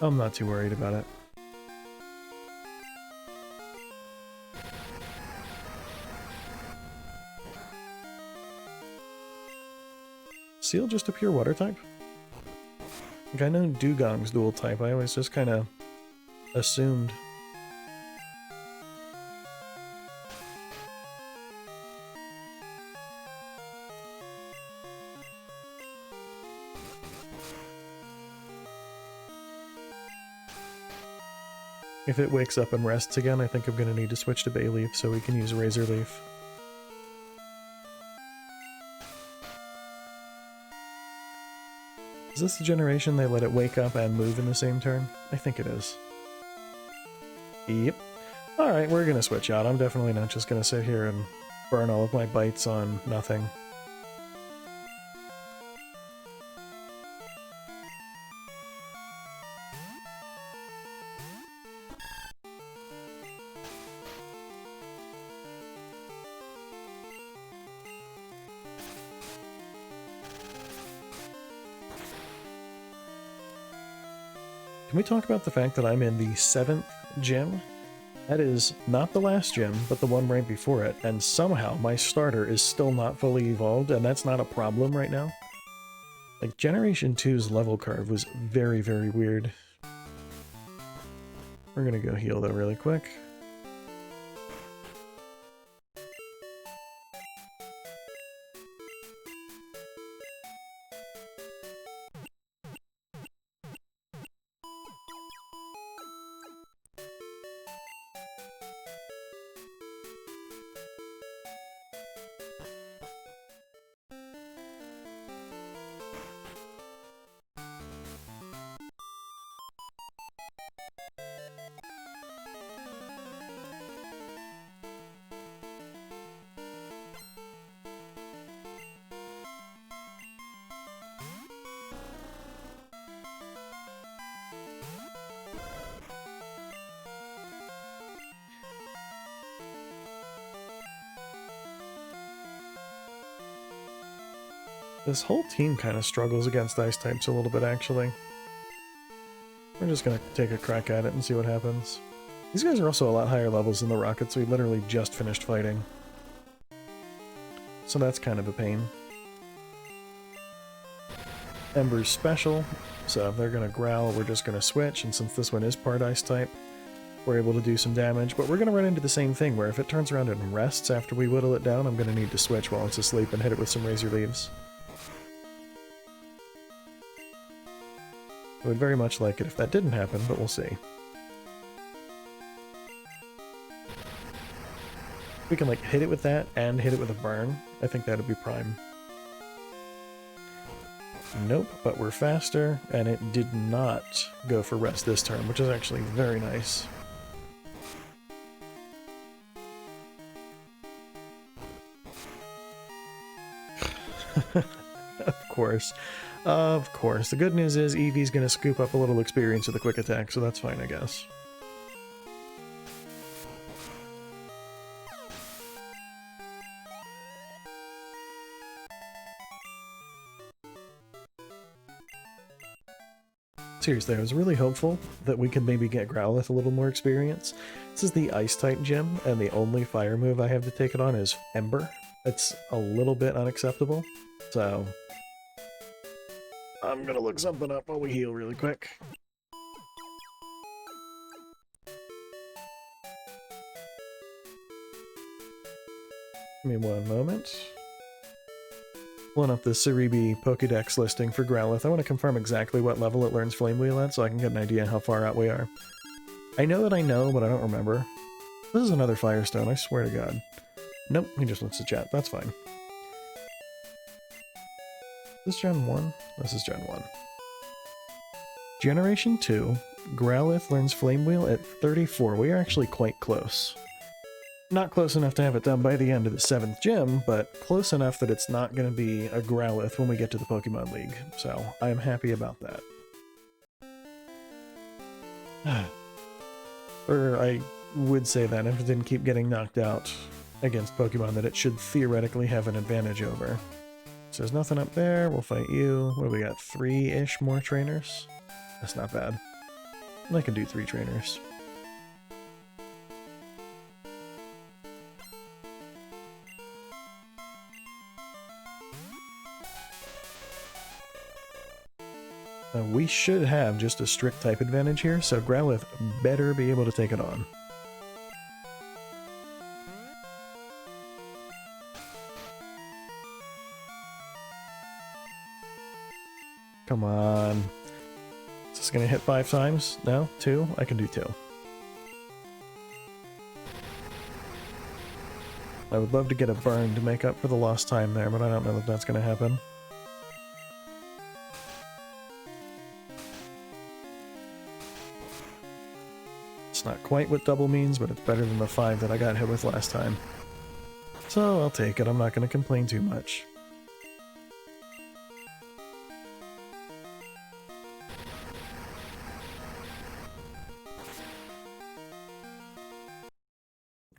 I'm not too worried about it. Seal just a pure water type? Like, I know Dugong's dual type, I always just kind of assumed. If it wakes up and rests again, I think I'm going to need to switch to Bayleaf so we can use Razor Leaf. Is this the generation they let it wake up and move in the same turn? I think it is. Yep. Alright, we're going to switch out. I'm definitely not just going to sit here and burn all of my bites on nothing. Can we talk about the fact that I'm in the 7th gym? That is not the last gym, but the one right before it, and somehow my starter is still not fully evolved, and that's not a problem right now. Like, Generation 2's level curve was very, very weird. We're gonna go heal though really quick. This whole team kind of struggles against ice types a little bit, actually. We're just gonna take a crack at it and see what happens. These guys are also a lot higher levels than the Rockets. We literally just finished fighting. So that's kind of a pain. Ember's special, so if they're gonna growl, we're just gonna switch, and since this one is part ice type, we're able to do some damage, but we're gonna run into the same thing, where if it turns around and rests after we whittle it down, I'm gonna need to switch while it's asleep and hit it with some Razor Leaves. I would very much like it if that didn't happen, but we'll see. We can, like, hit it with that and hit it with a burn. I think that'd be prime. Nope, but we're faster, and it did not go for rest this turn, which is actually very nice. Of course. Of course. The good news is Eevee's gonna scoop up a little experience with a quick attack, so that's fine, I guess. Seriously, I was really hopeful that we could maybe get Growlithe a little more experience. This is the Ice-type gym, and the only fire move I have to take it on is Ember. It's a little bit unacceptable, so I'm gonna look something up while we heal really quick. Give me one moment. Pulling up the Cerebi Pokédex listing for Growlithe. I want to confirm exactly what level it learns Flame Wheel at so I can get an idea how far out we are. I know that I know, but I don't remember. This is another Firestone, I swear to God. Nope, he just wants to chat. That's fine. Is this Gen 1? This is Gen 1. Generation 2, Growlithe learns Flame Wheel at 34. We are actually quite close. Not close enough to have it done by the end of the 7th gym, but close enough that it's not going to be a Growlithe when we get to the Pokemon League. So I'm happy about that. Or I would say that if it didn't keep getting knocked out against Pokemon that it should theoretically have an advantage over. So there's nothing up there. We'll fight you. What do we got? 3-ish more trainers? That's not bad. I can do 3 trainers. We should have just a strict type advantage here, so Growlithe better be able to take it on. Come on. Is this gonna hit 5 times? No? 2? I can do 2. I would love to get a burn to make up for the lost time there, but I don't know that that's gonna happen. It's not quite what double means, but it's better than the 5 that I got hit with last time. So I'll take it, I'm not gonna complain too much.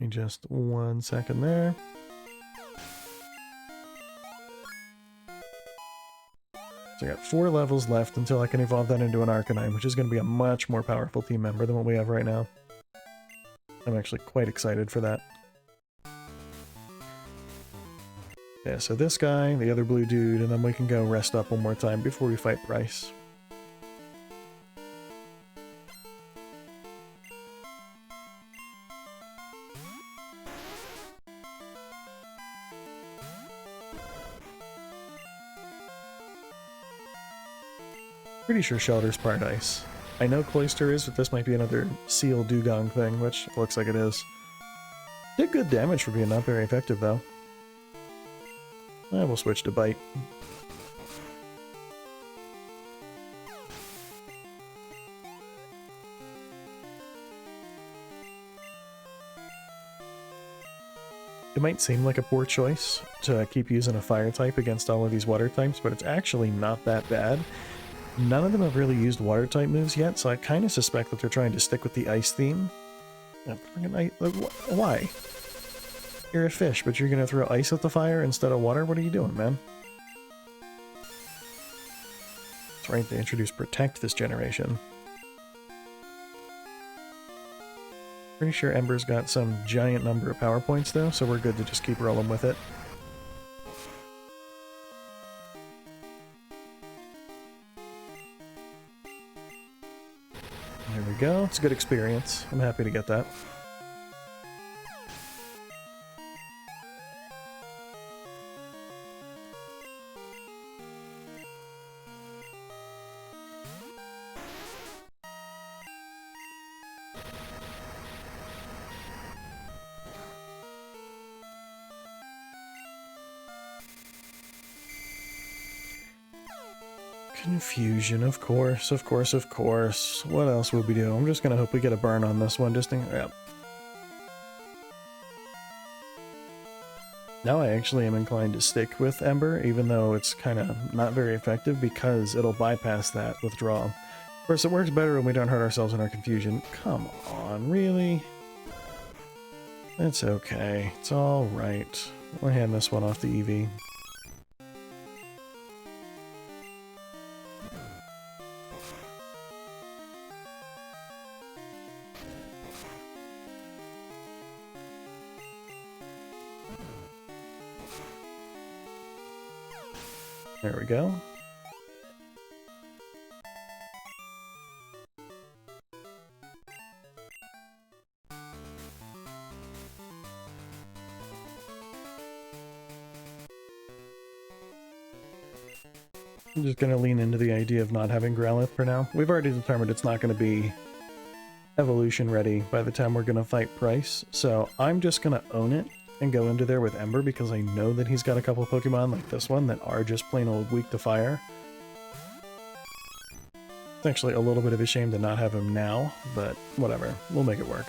Just 1 second there. So I got 4 levels left until I can evolve that into an Arcanine, which is going to be a much more powerful team member than what we have right now. I'm actually quite excited for that. Yeah, so this guy, the other blue dude, and then we can go rest up one more time before we fight Bryce. Pretty sure Shelter's part ice. I know Cloyster is, but this might be another Seal Dugong thing, which looks like it is. Did good damage for being not very effective, though. We'll switch to Bite. It might seem like a poor choice to keep using a Fire type against all of these Water types, but it's actually not that bad. None of them have really used Water type moves yet, so I kind of suspect that they're trying to stick with the Ice theme. Why? You're a fish, but you're gonna throw ice at the fire instead of water? What are you doing, man? That's right, they introduced Protect this generation. Pretty sure Ember's got some giant number of power points though, so we're good to just keep rolling with it. There we go, it's a good experience. I'm happy to get that. Confusion, of course, of course, of course. What else would we do? I'm just gonna hope we get a burn on this one, just in... Yep. Now I actually am inclined to stick with Ember, even though it's kind of not very effective, because it'll bypass that withdrawal. Of course, it works better when we don't hurt ourselves in our confusion. Come on, really? It's okay. It's alright. We'll hand this one off to Eevee. There we go. I'm just going to lean into the idea of not having Growlithe for now. We've already determined it's not going to be evolution ready by the time we're going to fight Price, so I'm just going to own it and go into there with Ember because I know that he's got a couple of Pokemon like this one that are just plain old weak to fire. It's actually a little bit of a shame to not have him now, but whatever. We'll make it work.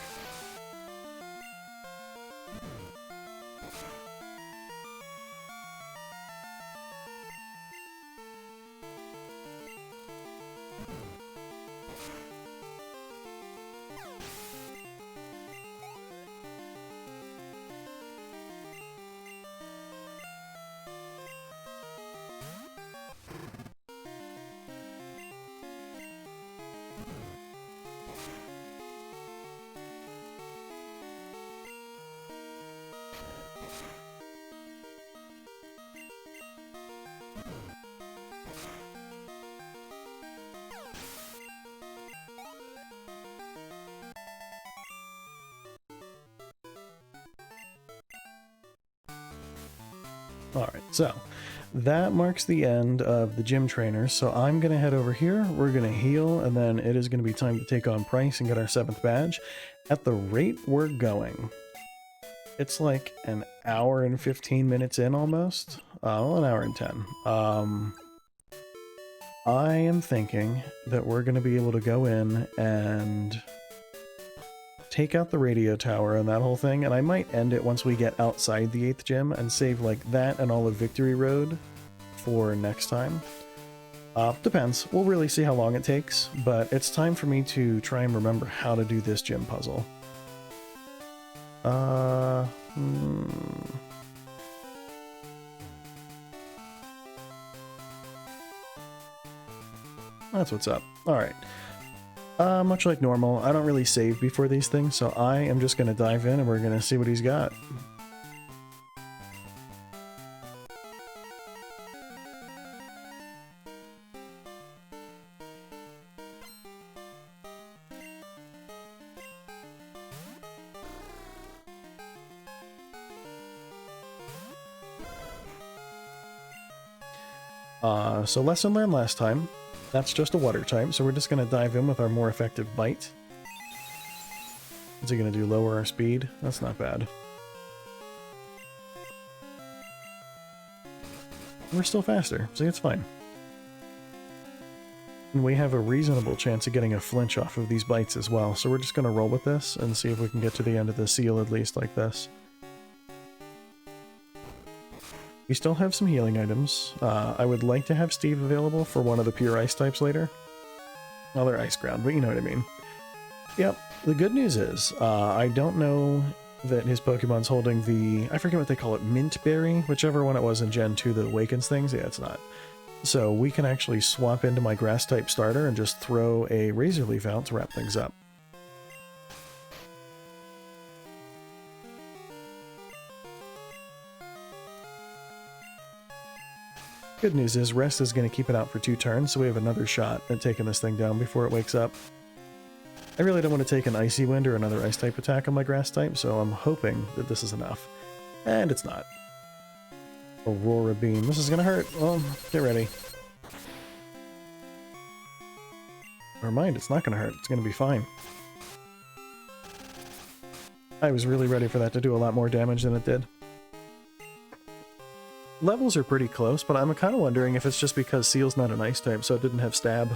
Alright, so that marks the end of the gym trainers. So I'm going to head over here. We're going to heal, and then it is going to be time to take on Price and get our 7th badge. At the rate we're going, it's like an hour and 15 minutes in almost. Well, an hour and 10. I am thinking that we're going to be able to go in and take out the radio tower and that whole thing, and I might end it once we get outside the 8th gym and save like that and all of Victory Road for next time. Depends. We'll really see how long it takes, but it's time for me to try and remember how to do this gym puzzle. That's what's up. Alright. Much like normal, I don't really save before these things, so I am just going to dive in and we're going to see what he's got. So lesson learned last time. That's just a water type, so we're just going to dive in with our more effective bite. Is it going to do lower our speed? That's not bad. We're still faster, so it's fine. And we have a reasonable chance of getting a flinch off of these bites as well, so we're just going to roll with this and see if we can get to the end of the seal at least like this. We still have some healing items. I would like to have Steve available for one of the pure ice types later. Well, they're ice ground, but you know what I mean. Yep, the good news is, I don't know that his Pokemon's holding the, I forget what they call it, Mint Berry? Whichever one it was in Gen 2 that awakens things. Yeah, it's not. So we can actually swap into my grass type starter and just throw a Razor Leaf out to wrap things up. Good news is Rest is going to keep it out for 2 turns, so we have another shot at taking this thing down before it wakes up. I really don't want to take an Icy Wind or another Ice-type attack on my Grass type, so I'm hoping that this is enough. And it's not. Aurora Beam. This is going to hurt. Well, get ready. Never mind, it's not going to hurt. It's going to be fine. I was really ready for that to do a lot more damage than it did. Levels are pretty close, but I'm kind of wondering if it's just because Seal's not an ice type, so it didn't have stab.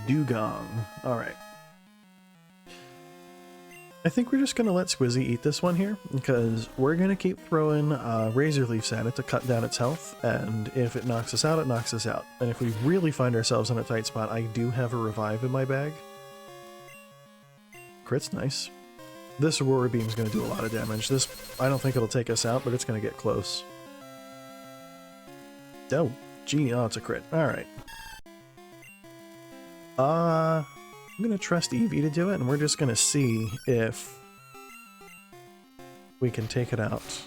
Dugong. Alright. I think we're just going to let Squizzy eat this one here, because we're going to keep throwing Razor Leafs at it to cut down its health, and if it knocks us out, it knocks us out. And if we really find ourselves in a tight spot, I do have a Revive in my bag. Crit's nice. This Aurora Beam is going to do a lot of damage. This, I don't think it'll take us out, but it's going to get close. Oh, gee, oh, it's a crit. Alright. I'm going to trust Eevee to do it, and we're just going to see if we can take it out.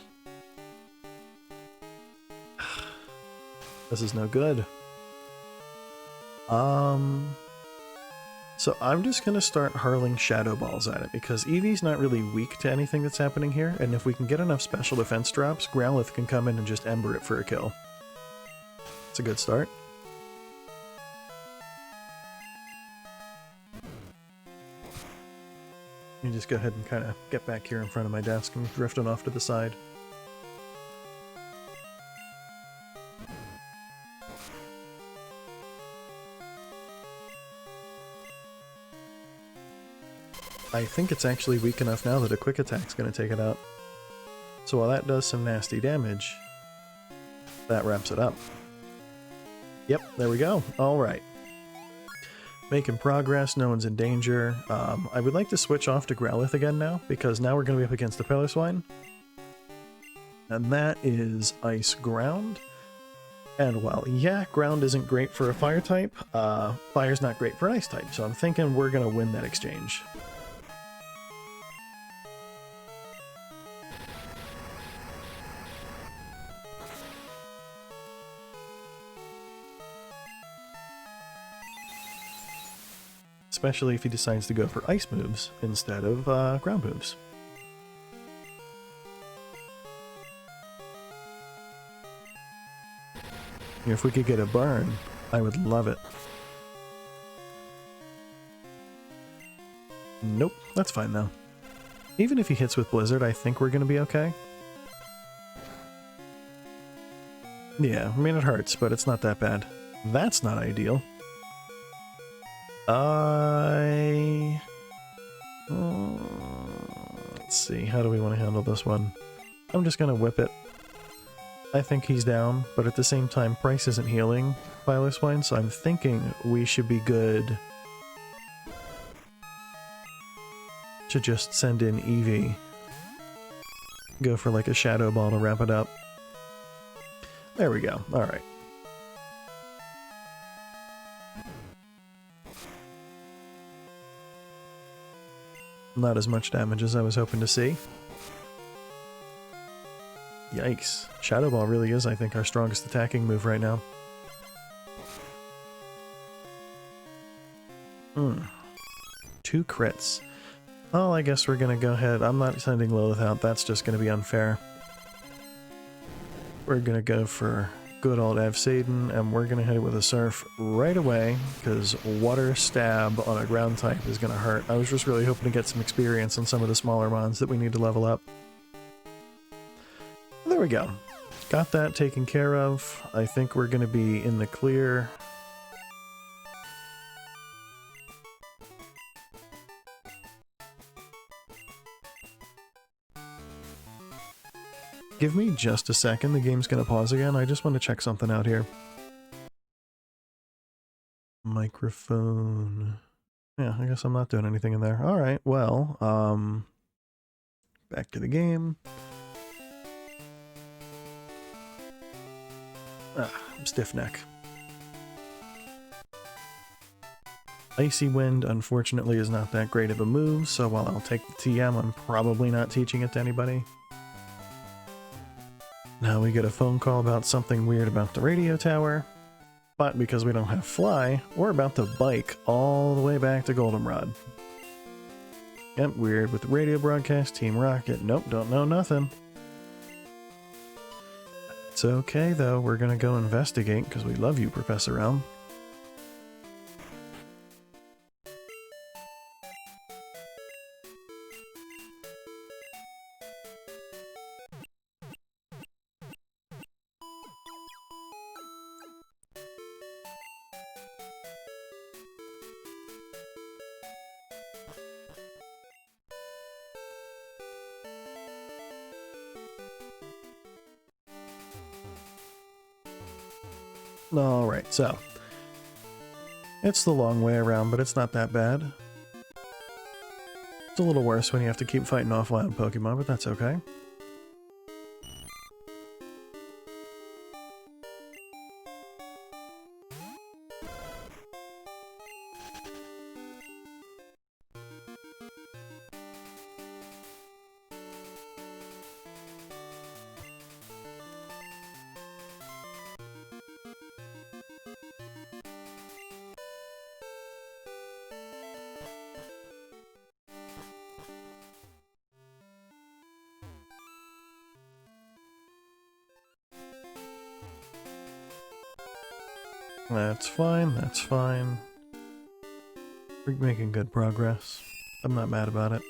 This is no good. So I'm just going to start hurling Shadow Balls at it, because Eevee's not really weak to anything that's happening here, and if we can get enough special defense drops, Growlithe can come in and just Ember it for a kill. It's a good start. Let me just go ahead and kind of get back here in front of my desk and drifting off to the side. I think it's actually weak enough now that a quick attack's going to take it out. So while that does some nasty damage, that wraps it up. Yep, there we go. Alright. Making progress, no one's in danger. I would like to switch off to Growlithe again now, because now we're going to be up against the Piloswine. And that is Ice Ground. And while, yeah, Ground isn't great for a Fire type, Fire's not great for an Ice type, so I'm thinking we're going to win that exchange. especially if he decides to go for ice moves instead of ground moves. If we could get a burn, I would love it. Nope, that's fine though. Even if he hits with Blizzard, I think we're going to be okay. Yeah, I mean it hurts, but it's not that bad. That's not ideal. Let's see, how do we want to handle this one? I'm just going to whip it. I think he's down, but at the same time, Price isn't healing Piloswine, so I'm thinking we should be good to just send in Eevee. Go for like a Shadow Ball to wrap it up. There we go. Alright. Not as much damage as I was hoping to see. Yikes. Shadow Ball really is, I think, our strongest attacking move right now. 2 crits. Well, I guess we're gonna go ahead. I'm not sending Lilith out, that's just gonna be unfair. We're gonna go for good old Avsaden, and we're gonna hit it with a Surf right away, because Water Stab on a ground type is gonna hurt. I was just really hoping to get some experience on some of the smaller mons that we need to level up. There we go. Got that taken care of. I think we're gonna be in the clear. Give me just a second, the game's gonna pause again. I just want to check something out here. Microphone. Yeah, I guess I'm not doing anything in there. Alright, well, back to the game. Stiff neck. Icy Wind, unfortunately, is not that great of a move, so while I'll take the TM, I'm probably not teaching it to anybody. Now we get a phone call about something weird about the radio tower, but because we don't have Fly, we're about to bike all the way back to Goldenrod. Yep, weird with the radio broadcast, Team Rocket, nope, don't know nothing. It's okay though, we're gonna go investigate, because we love you, Professor Elm. Alright, so it's the long way around, but it's not that bad. It's a little worse when you have to keep fighting off wild Pokemon, but that's okay. That's fine, that's fine. We're making good progress. I'm not mad about it.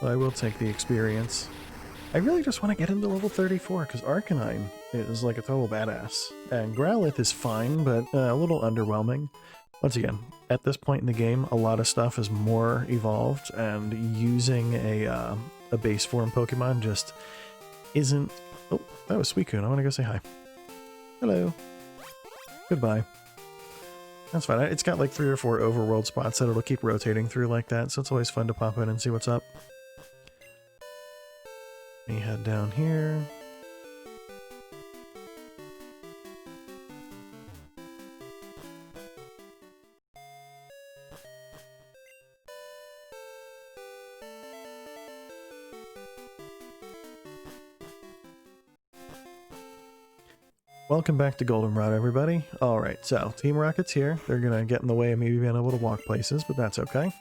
I will take the experience. I really just want to get into level 34, because Arcanine is like a total badass. And Growlithe is fine, but a little underwhelming. Once again, at this point in the game, a lot of stuff is more evolved, and using a base form Pokemon just isn't... Oh, that was Suicune. I want to go say hi. Hello. Goodbye. That's fine. It's got like 3 or 4 overworld spots that it'll keep rotating through like that, so it's always fun to pop in and see what's up. Let me head down here. Welcome back to Goldenrod, everybody. Alright, so Team Rocket's here. They're gonna get in the way of me being able to walk places, but that's okay.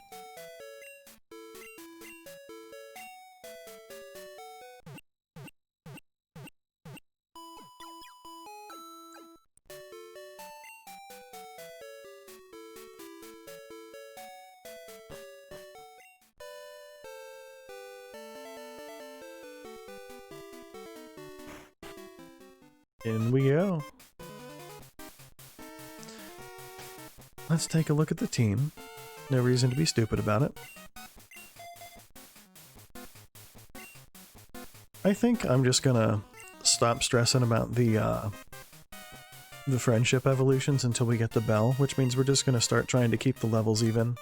In we go. Let's take a look at the team. No reason to be stupid about it. I think I'm just gonna stop stressing about the friendship evolutions until we get the bell, which means we're just gonna start trying to keep the levels even.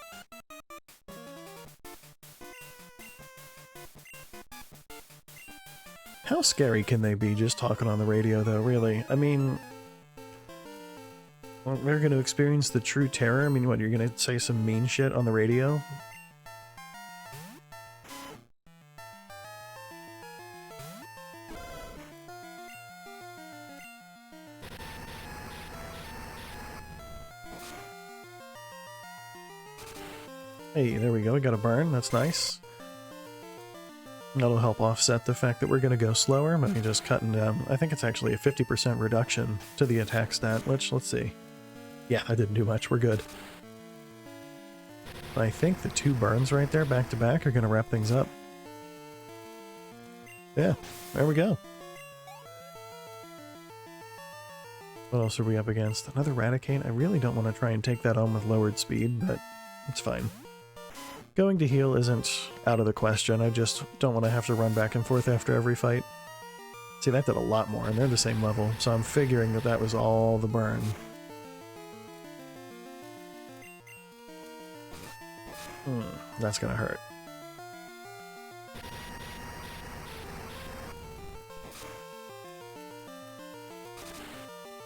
How scary can they be just talking on the radio, though, really? I mean, well, they're going to experience the true terror. I mean, what, you're going to say some mean shit on the radio? Hey, there we go. We got a burn. That's nice. That'll help offset the fact that we're going to go slower by just cutting down. I think it's actually a 50% reduction to the attack stat, which, let's see. Yeah, I didn't do much. We're good. I think the 2 burns right there, back to back, are going to wrap things up. Yeah, there we go. What else are we up against? Another Raticate? I really don't want to try and take that on with lowered speed, but it's fine. Going to heal isn't out of the question, I just don't want to have to run back and forth after every fight. See, that did a lot more, and they're the same level, so I'm figuring that that was all the burn. That's gonna hurt.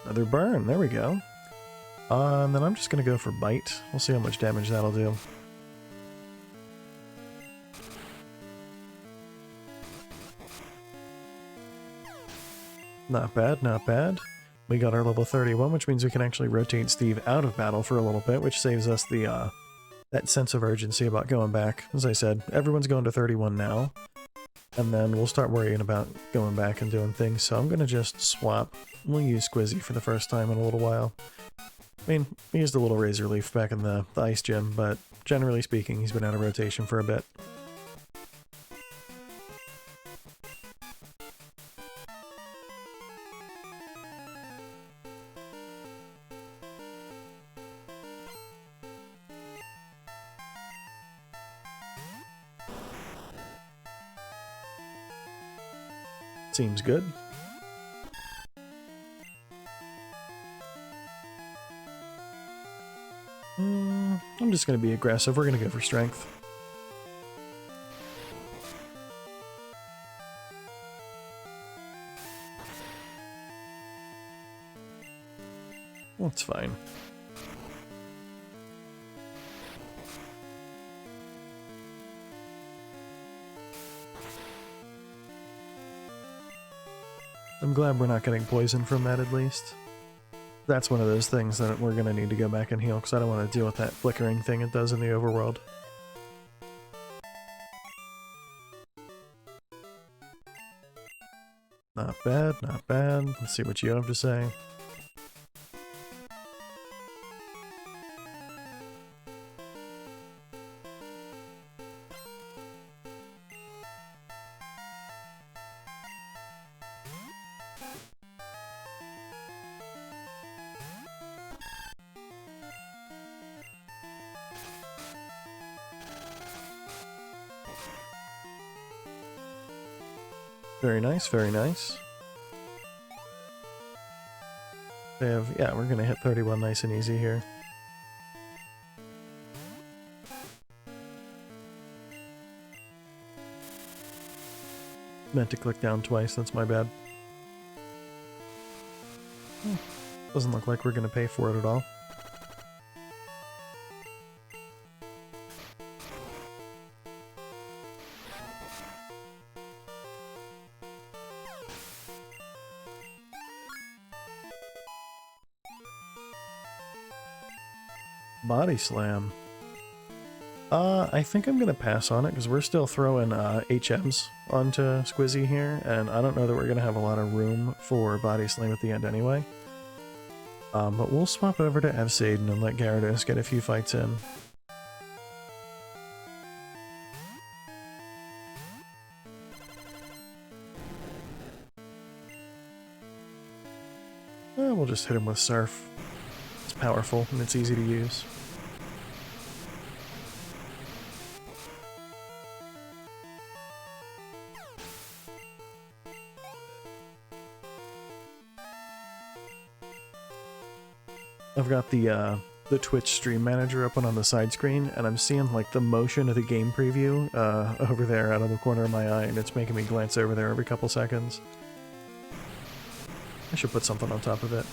Another burn, there we go. And then I'm just gonna go for Bite. We'll see how much damage that'll do. Not bad, not bad. We got our level 31, which means we can actually rotate Steve out of battle for a little bit, which saves us the, that sense of urgency about going back. As I said, everyone's going to 31 now, and then we'll start worrying about going back and doing things, so I'm gonna just swap. We'll use Squizzy for the first time in a little while. I mean, we used a little Razor Leaf back in the Ice Gym, but generally speaking, he's been out of rotation for a bit. Seems good. I'm just going to be aggressive. We're going to go for strength. That's fine. I'm glad we're not getting poisoned from that, at least. That's one of those things that we're going to need to go back and heal, because I don't want to deal with that flickering thing it does in the overworld. Not bad, not bad. Let's see what you have to say. Very nice, very nice. They have, yeah, we're gonna hit 31 nice and easy here. Meant to click down twice, that's my bad. Doesn't look like we're gonna pay for it at all. Body Slam. I think I'm gonna pass on it because we're still throwing HMs onto Squizzy here, and I don't know that we're gonna have a lot of room for Body Slam at the end anyway. But we'll swap over to Evsaden and let Gyarados get a few fights in. We'll just hit him with Surf. It's powerful and it's easy to use. I've got the Twitch stream manager open on the side screen, and I'm seeing like the motion of the game preview over there out of the corner of my eye, and it's making me glance over there every couple seconds. I should put something on top of it.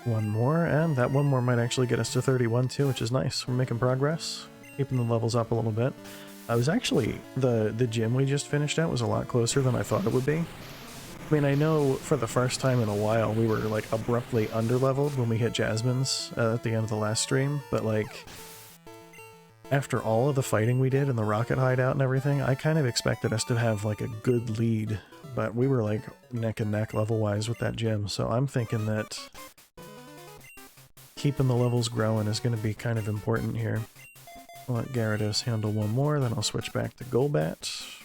One more, and that one more might actually get us to 31 too, which is nice. We're making progress, keeping the levels up a little bit. I was actually, the gym we just finished at was a lot closer than I thought it would be. I mean, I know for the first time in a while we were like abruptly underleveled when we hit Jasmine's at the end of the last stream, but like after all of the fighting we did in the rocket hideout and everything, I kind of expected us to have like a good lead, but we were like neck and neck level-wise with that gym, so I'm thinking that keeping the levels growing is going to be kind of important here. I'll let Gyarados handle one more, then I'll switch back to Golbat.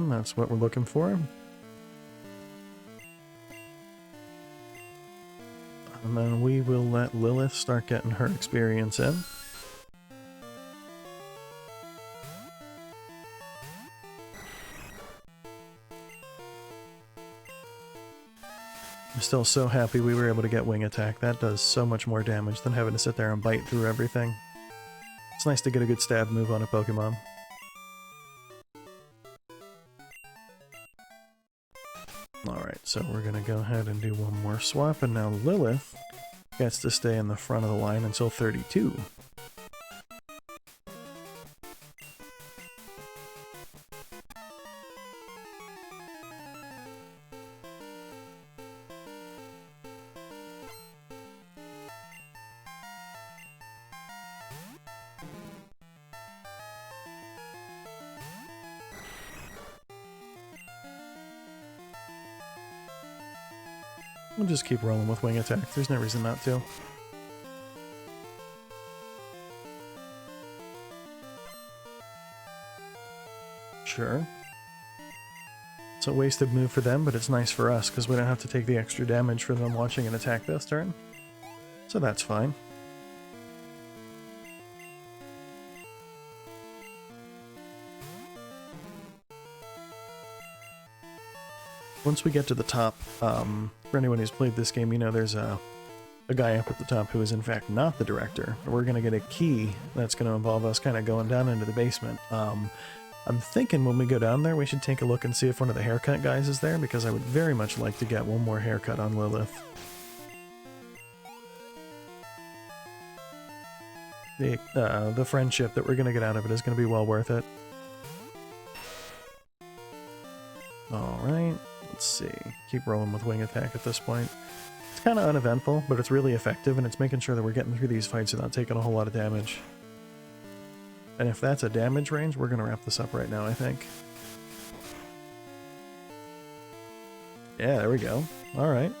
That's what we're looking for. And then we will let Lilith start getting her experience in. I'm still so happy we were able to get Wing Attack. That does so much more damage than having to sit there and bite through everything. It's nice to get a good stab move on a Pokemon. Alright, so we're gonna go ahead and do one more swap, and now Lilith gets to stay in the front of the line until 32. We'll just keep rolling with Wing Attack. There's no reason not to. Sure. It's a wasted move for them, but it's nice for us because we don't have to take the extra damage for them launching an attack this turn. So that's fine. Once we get to the top, for anyone who's played this game, you know there's a guy up at the top who is in fact not the director. We're going to get a key that's going to involve us kind of going down into the basement. I'm thinking when we go down there we should take a look and see if one of the haircut guys is there, because I would very much like to get one more haircut on Lilith. The friendship that we're going to get out of it is going to be well worth it. Alright. Let's see. Keep rolling with Wing Attack at this point. It's kind of uneventful, but it's really effective, and it's making sure that we're getting through these fights without taking a whole lot of damage. And if that's a damage range, we're going to wrap this up right now, I think. Yeah, there we go. Alright.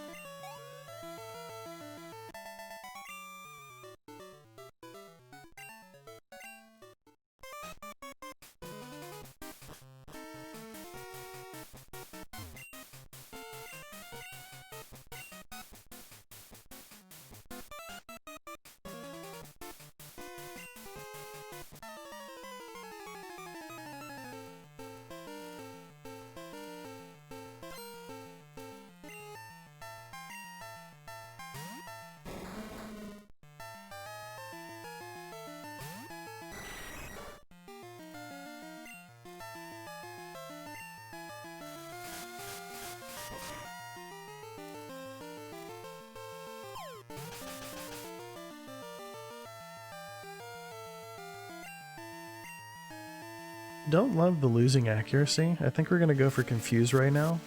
don't love the losing accuracy. I think we're going to go for Confuse right now.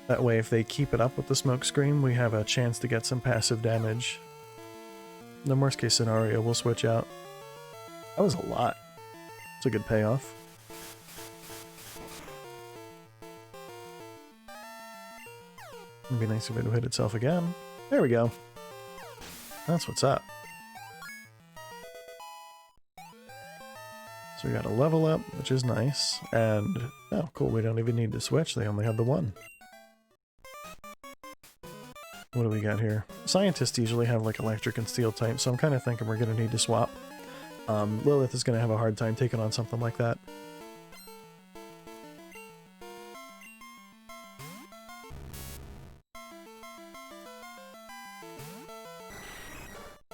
That way, if they keep it up with the smoke screen, we have a chance to get some passive damage. In the worst case scenario, we'll switch out. That was a lot. It's a good payoff. It'd be nice if it would hit itself again. There we go. That's what's up. So we got a level up, which is nice. And, oh cool, we don't even need to switch. They only had the one. What do we got here? Scientists usually have like electric and steel type, so I'm kind of thinking we're going to need to swap. Lilith is going to have a hard time taking on something like that.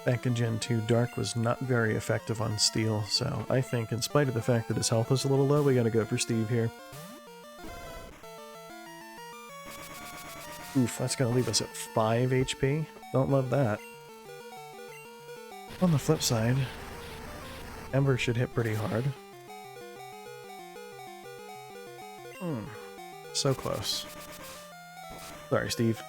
Back in Gen 2, Dark was not very effective on Steel, so I think in spite of the fact that his health is a little low, we gotta go for Steve here. Oof, that's gonna leave us at 5 HP. Don't love that. On the flip side, Ember should hit pretty hard. So close. Sorry, Steve.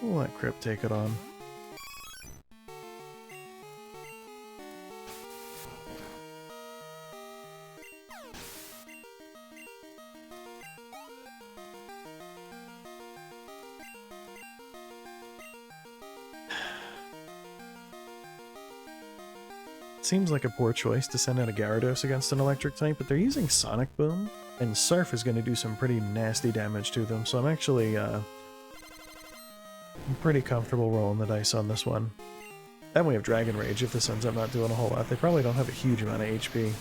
We'll let Crypt take it on. Seems like a poor choice to send out a Gyarados against an electric type, but they're using Sonic Boom, and Surf is going to do some pretty nasty damage to them, so I'm actually I'm pretty comfortable rolling the dice on this one. Then we have Dragon Rage if this ends up not doing a whole lot. They probably don't have a huge amount of HP.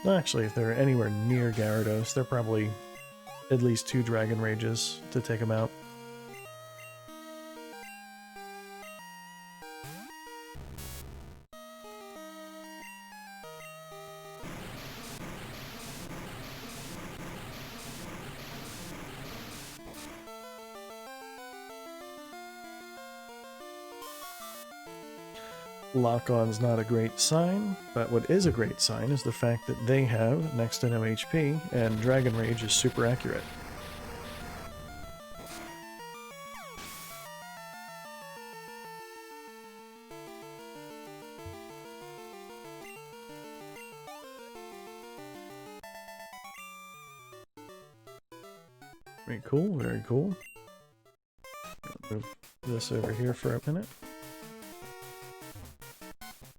Actually, if they're anywhere near Gyarados, they're probably at least 2 Dragon Rages to take them out. Lock-on's not a great sign, but what is a great sign is the fact that they have next to no HP, and Dragon Rage is super accurate. Very cool, very cool. Move this over here for a minute.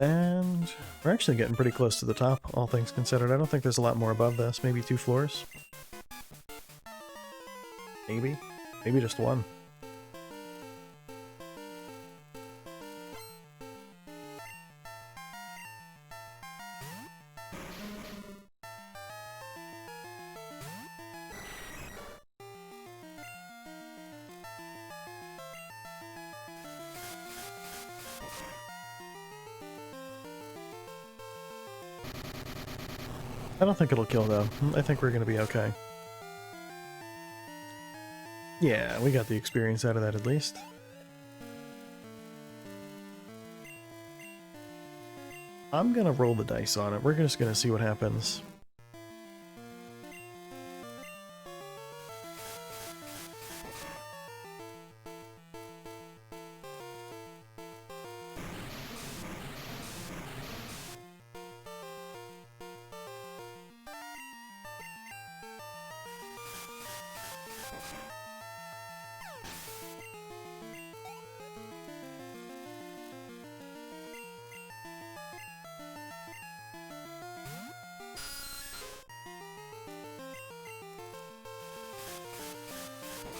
And we're actually getting pretty close to the top, all things considered. I don't think there's a lot more above this. Maybe 2 floors? Maybe? Maybe just 1. I don't think it'll kill though. I think we're gonna be okay. Yeah, we got the experience out of that at least. I'm gonna roll the dice on it. We're just gonna see what happens.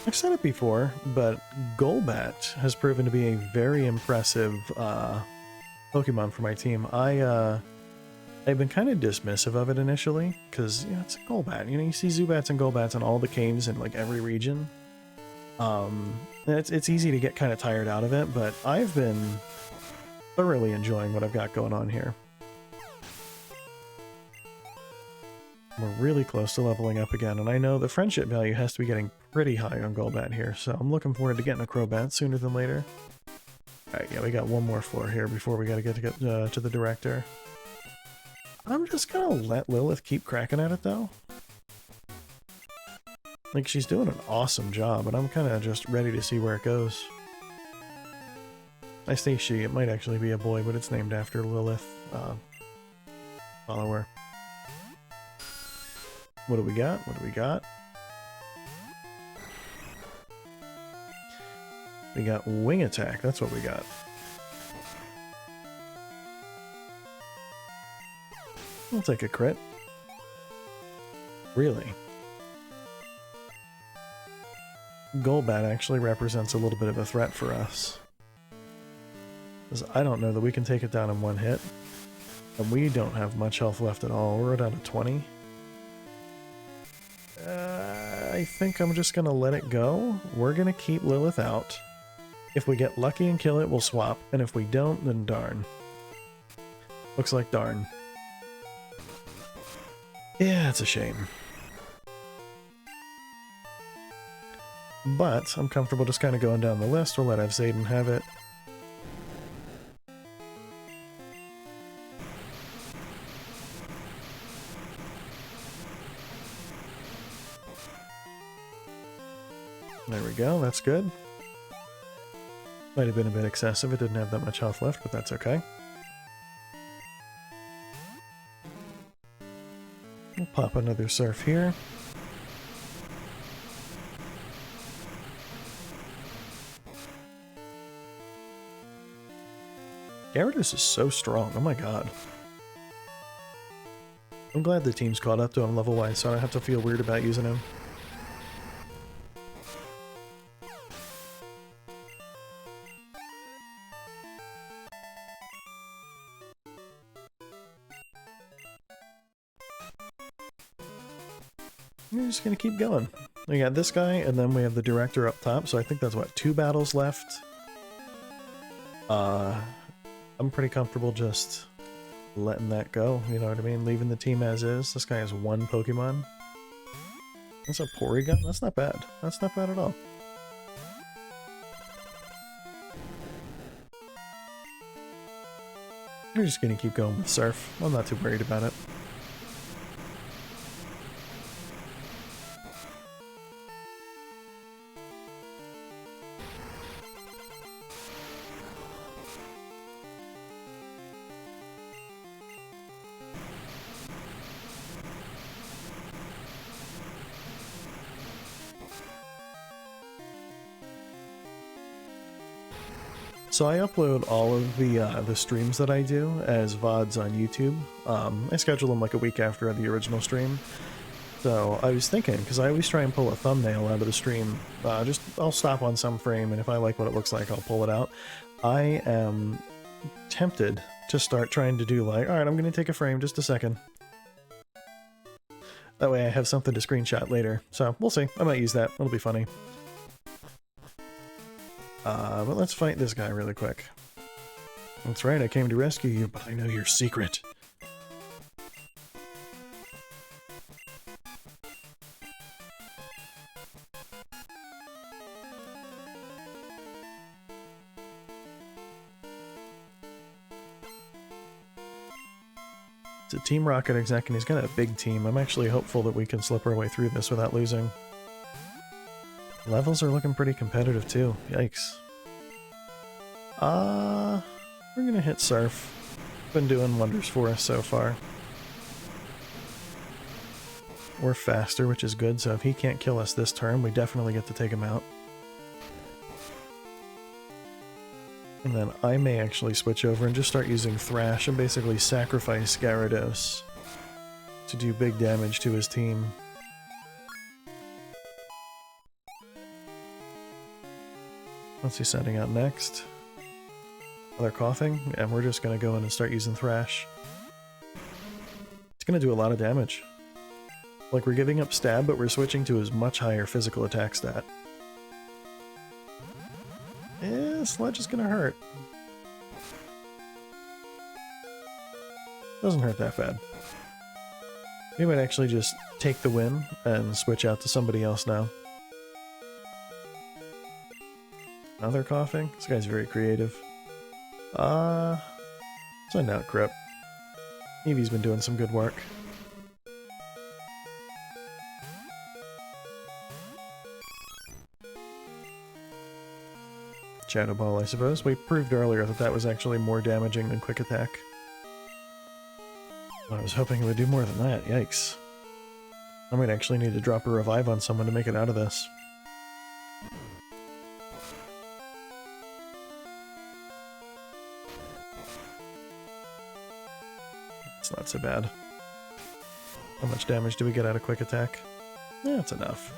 I've said it before, but Golbat has proven to be a very impressive Pokemon for my team. I've been kind of dismissive of it initially, because it's a Golbat. You see Zubats and Golbats in all the caves in like every region. It's easy to get kind of tired out of it, but I've been thoroughly enjoying what I've got going on here. We're really close to leveling up again, and I know the friendship value has to be getting pretty high on Golbat here, so I'm looking forward to getting a Crobat sooner than later. Alright, yeah, we got one more floor here before we gotta get to the director. I'm just gonna let Lilith keep cracking at it, though. Like, she's doing an awesome job, and I'm kind of just ready to see where it goes. I say she, it might actually be a boy, but it's named after Lilith. Follower. What do we got? What do we got? We got wing attack, that's what we got. I'll take a crit. Really? Golbat actually represents a little bit of a threat for us. Because I don't know that we can take it down in one hit. And we don't have much health left at all. We're down to 20. I think I'm just going to let it go. We're going to keep Lilith out. If we get lucky and kill it, we'll swap. And if we don't, then darn. Looks like darn. Yeah, it's a shame. But I'm comfortable just kind of going down the list. We'll let Zayden have it. There we go, that's good. Might have been a bit excessive, it didn't have that much health left, but that's okay. We'll pop another surf here. Gyarados is so strong, oh my god. I'm glad the team's caught up to him level-wise, so I don't have to feel weird about using him. We're just gonna keep going. We got this guy, and then we have the director up top, so I think that's, what, 2 battles left? I'm pretty comfortable just letting that go, you know what I mean? Leaving the team as is. This guy has 1 Pokemon. That's a Porygon? That's not bad. That's not bad at all. We're just gonna keep going with Surf. I'm not too worried about it. So I upload all of the streams that I do as VODs on YouTube. I schedule them like a week after the original stream. So I was thinking, because I always try and pull a thumbnail out of the stream, I'll stop on some frame, and if I like what it looks like, I'll pull it out. I am tempted to start trying to do like, alright, I'm going to take a frame, just a second. That way I have something to screenshot later. So we'll see. I might use that. It'll be funny. But let's fight this guy really quick. That's right, I came to rescue you, but I know your secret. It's a Team Rocket exec, and he's got a big team. I'm actually hopeful that we can slip our way through this without losing. Levels are looking pretty competitive too. Yikes. We're gonna hit Surf. Been doing wonders for us so far. We're faster, which is good, so if he can't kill us this turn, we definitely get to take him out. And then I may actually switch over and just start using Thrash and basically sacrifice Gyarados to do big damage to his team. What's he sending out next? Another coughing? And we're just gonna go in and start using Thrash. It's gonna do a lot of damage. Like, we're giving up stab, but we're switching to his much higher physical attack stat. Sludge is gonna hurt. Doesn't hurt that bad. We might actually just take the win and switch out to somebody else now. Another coughing? This guy's very creative. Send out Grip. Eevee's been doing some good work. Shadow Ball, I suppose. We proved earlier that that was actually more damaging than Quick Attack. I was hoping it would do more than that. Yikes. I might actually need to drop a revive on someone to make it out of this. It's not so bad. How much damage do we get out of Quick Attack? Yeah, that's enough.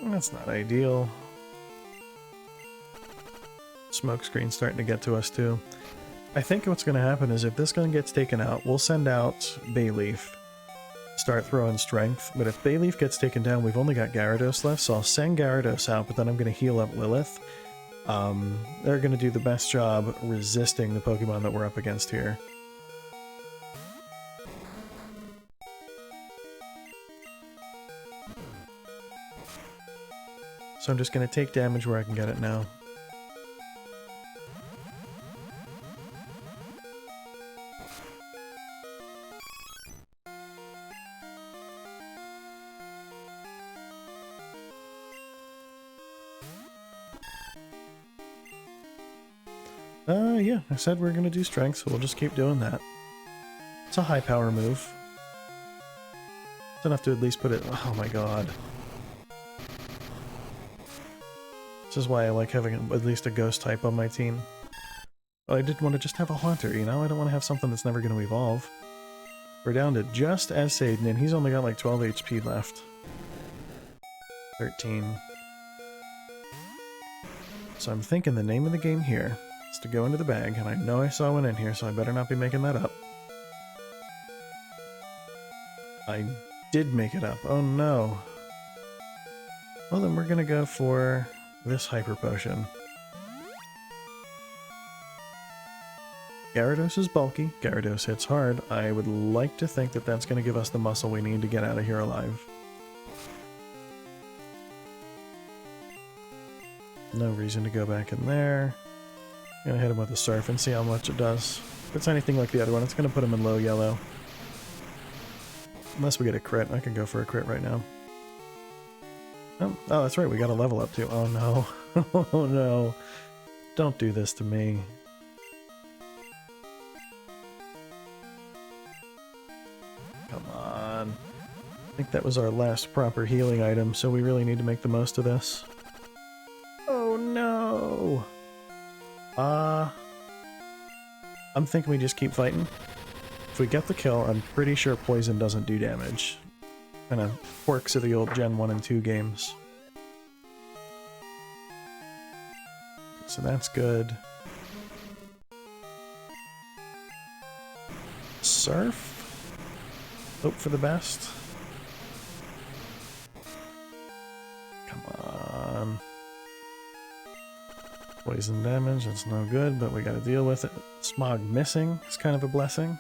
That's not ideal. Smoke screen's starting to get to us too. I think what's going to happen is if this gun gets taken out, we'll send out Bayleaf. Start throwing strength, but if Bayleaf gets taken down, we've only got Gyarados left, so I'll send Gyarados out, but then I'm going to heal up Lilith. They're going to do the best job resisting the Pokemon that we're up against here. So I'm just going to take damage where I can get it now. Yeah, I said we're going to do strength, so we'll just keep doing that. It's a high power move. It's enough to at least put it... Oh my god. This is why I like having at least a ghost type on my team. Well, I didn't want to just have a Haunter, you know? I don't want to have something that's never going to evolve. We're down to just as Satan, and he's only got like 12 HP left. 13. So I'm thinking the name of the game here is to go into the bag, and I know I saw one in here, so I better not be making that up. I did make it up. Oh no. Well, then we're gonna go for this Hyper Potion. Gyarados is bulky. Gyarados hits hard. I would like to think that that's going to give us the muscle we need to get out of here alive. No reason to go back in there. Gonna hit him with a Surf and see how much it does. If it's anything like the other one, it's gonna put him in low yellow. Unless we get a crit. I can go for a crit right now. Oh, that's right, we got a level up too. Oh no. Oh no. Don't do this to me. Come on. I think that was our last proper healing item, so we really need to make the most of this. Oh no! I'm thinking we just keep fighting. If we get the kill, I'm pretty sure poison doesn't do damage. Kinda quirks of the old Gen 1 and 2 games. So that's good. Surf? Hope for the best. Come on. Poison damage, that's no good, but we gotta deal with it. Smog missing is kind of a blessing.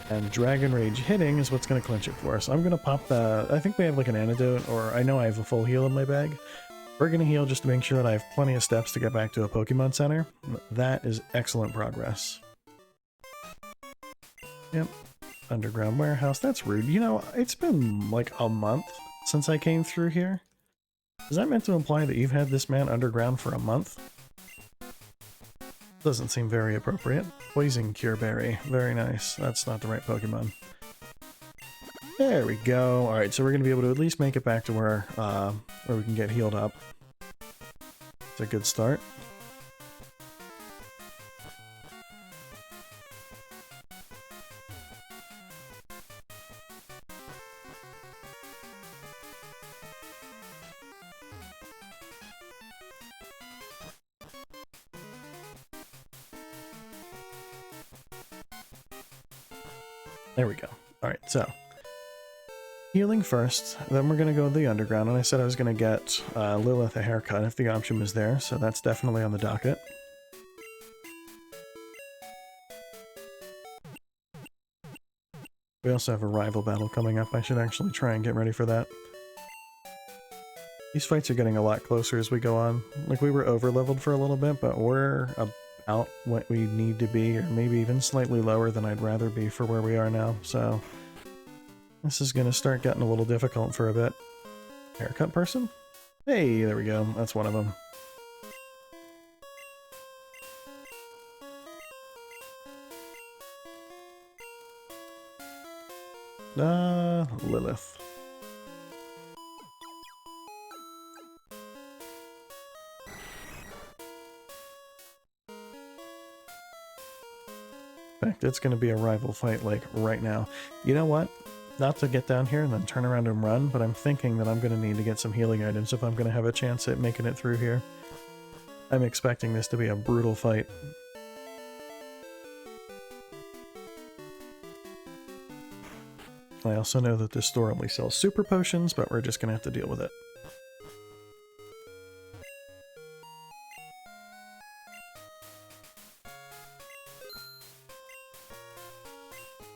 And Dragon Rage hitting is what's gonna clinch it for us. I'm gonna pop the... I think we have like an antidote, or I know I have a full heal in my bag. We're gonna heal just to make sure that I have plenty of steps to get back to a Pokemon Center. That is excellent progress. Yep. Underground warehouse, that's rude. You know, it's been like a month since I came through here. Is that meant to imply that you've had this man underground for a month? Doesn't seem very appropriate. Poison Cure Berry. Very nice. That's not the right Pokemon. There we go. Alright, so we're going to be able to at least make it back to where we can get healed up. It's a good start. There we go. Alright, so healing first, then we're going to go to the underground, and I said I was going to get Lilith a haircut if the option was there, so that's definitely on the docket. We also have a rival battle coming up. I should actually try and get ready for that. These fights are getting a lot closer as we go on. Like, we were over-leveled for a little bit, but we're about what we need to be, or maybe even slightly lower than I'd rather be for where we are now, so... This is gonna start getting a little difficult for a bit. Haircut person? Hey, there we go. That's one of them. Lilith. In fact, it's going to be a rival fight, like, right now. You know what? Not to get down here and then turn around and run, but I'm thinking that I'm going to need to get some healing items if I'm going to have a chance at making it through here. I'm expecting this to be a brutal fight. I also know that this store only sells super potions, but we're just going to have to deal with it.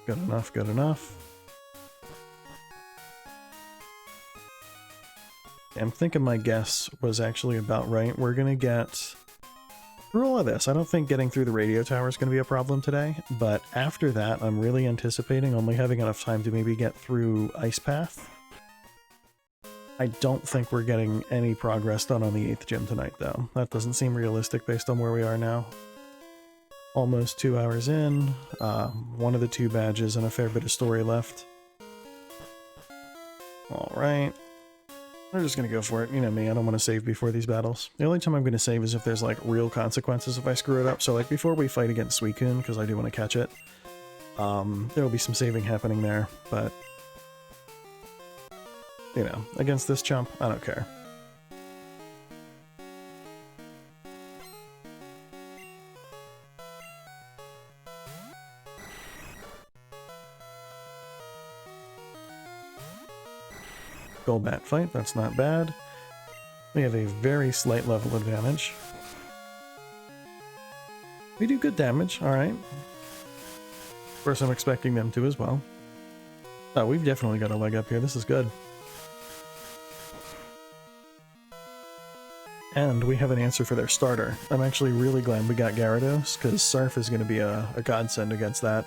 Good enough, good enough. I'm thinking my guess was actually about right. We're going to get through all of this. I don't think getting through the radio tower is going to be a problem today, but after that, I'm really anticipating only having enough time to maybe get through Ice Path. I don't think we're getting any progress done on the 8th gym tonight, though. That doesn't seem realistic based on where we are now. Almost 2 hours in, one of the 2 badges and a fair bit of story left. Alright. We're just gonna go for it. You know me, I don't want to save before these battles. The only time I'm gonna save is if there's, like, real consequences if I screw it up. So, like, before we fight against Suicune, because I do want to catch it, there will be some saving happening there, but... You know, against this chump, I don't care. Golbat fight, that's not bad. We have a very slight level advantage. We do good damage, alright. Of course, I'm expecting them to as well. Oh, we've definitely got a leg up here, this is good. And we have an answer for their starter. I'm actually really glad we got Gyarados, because Surf is going to be a godsend against that.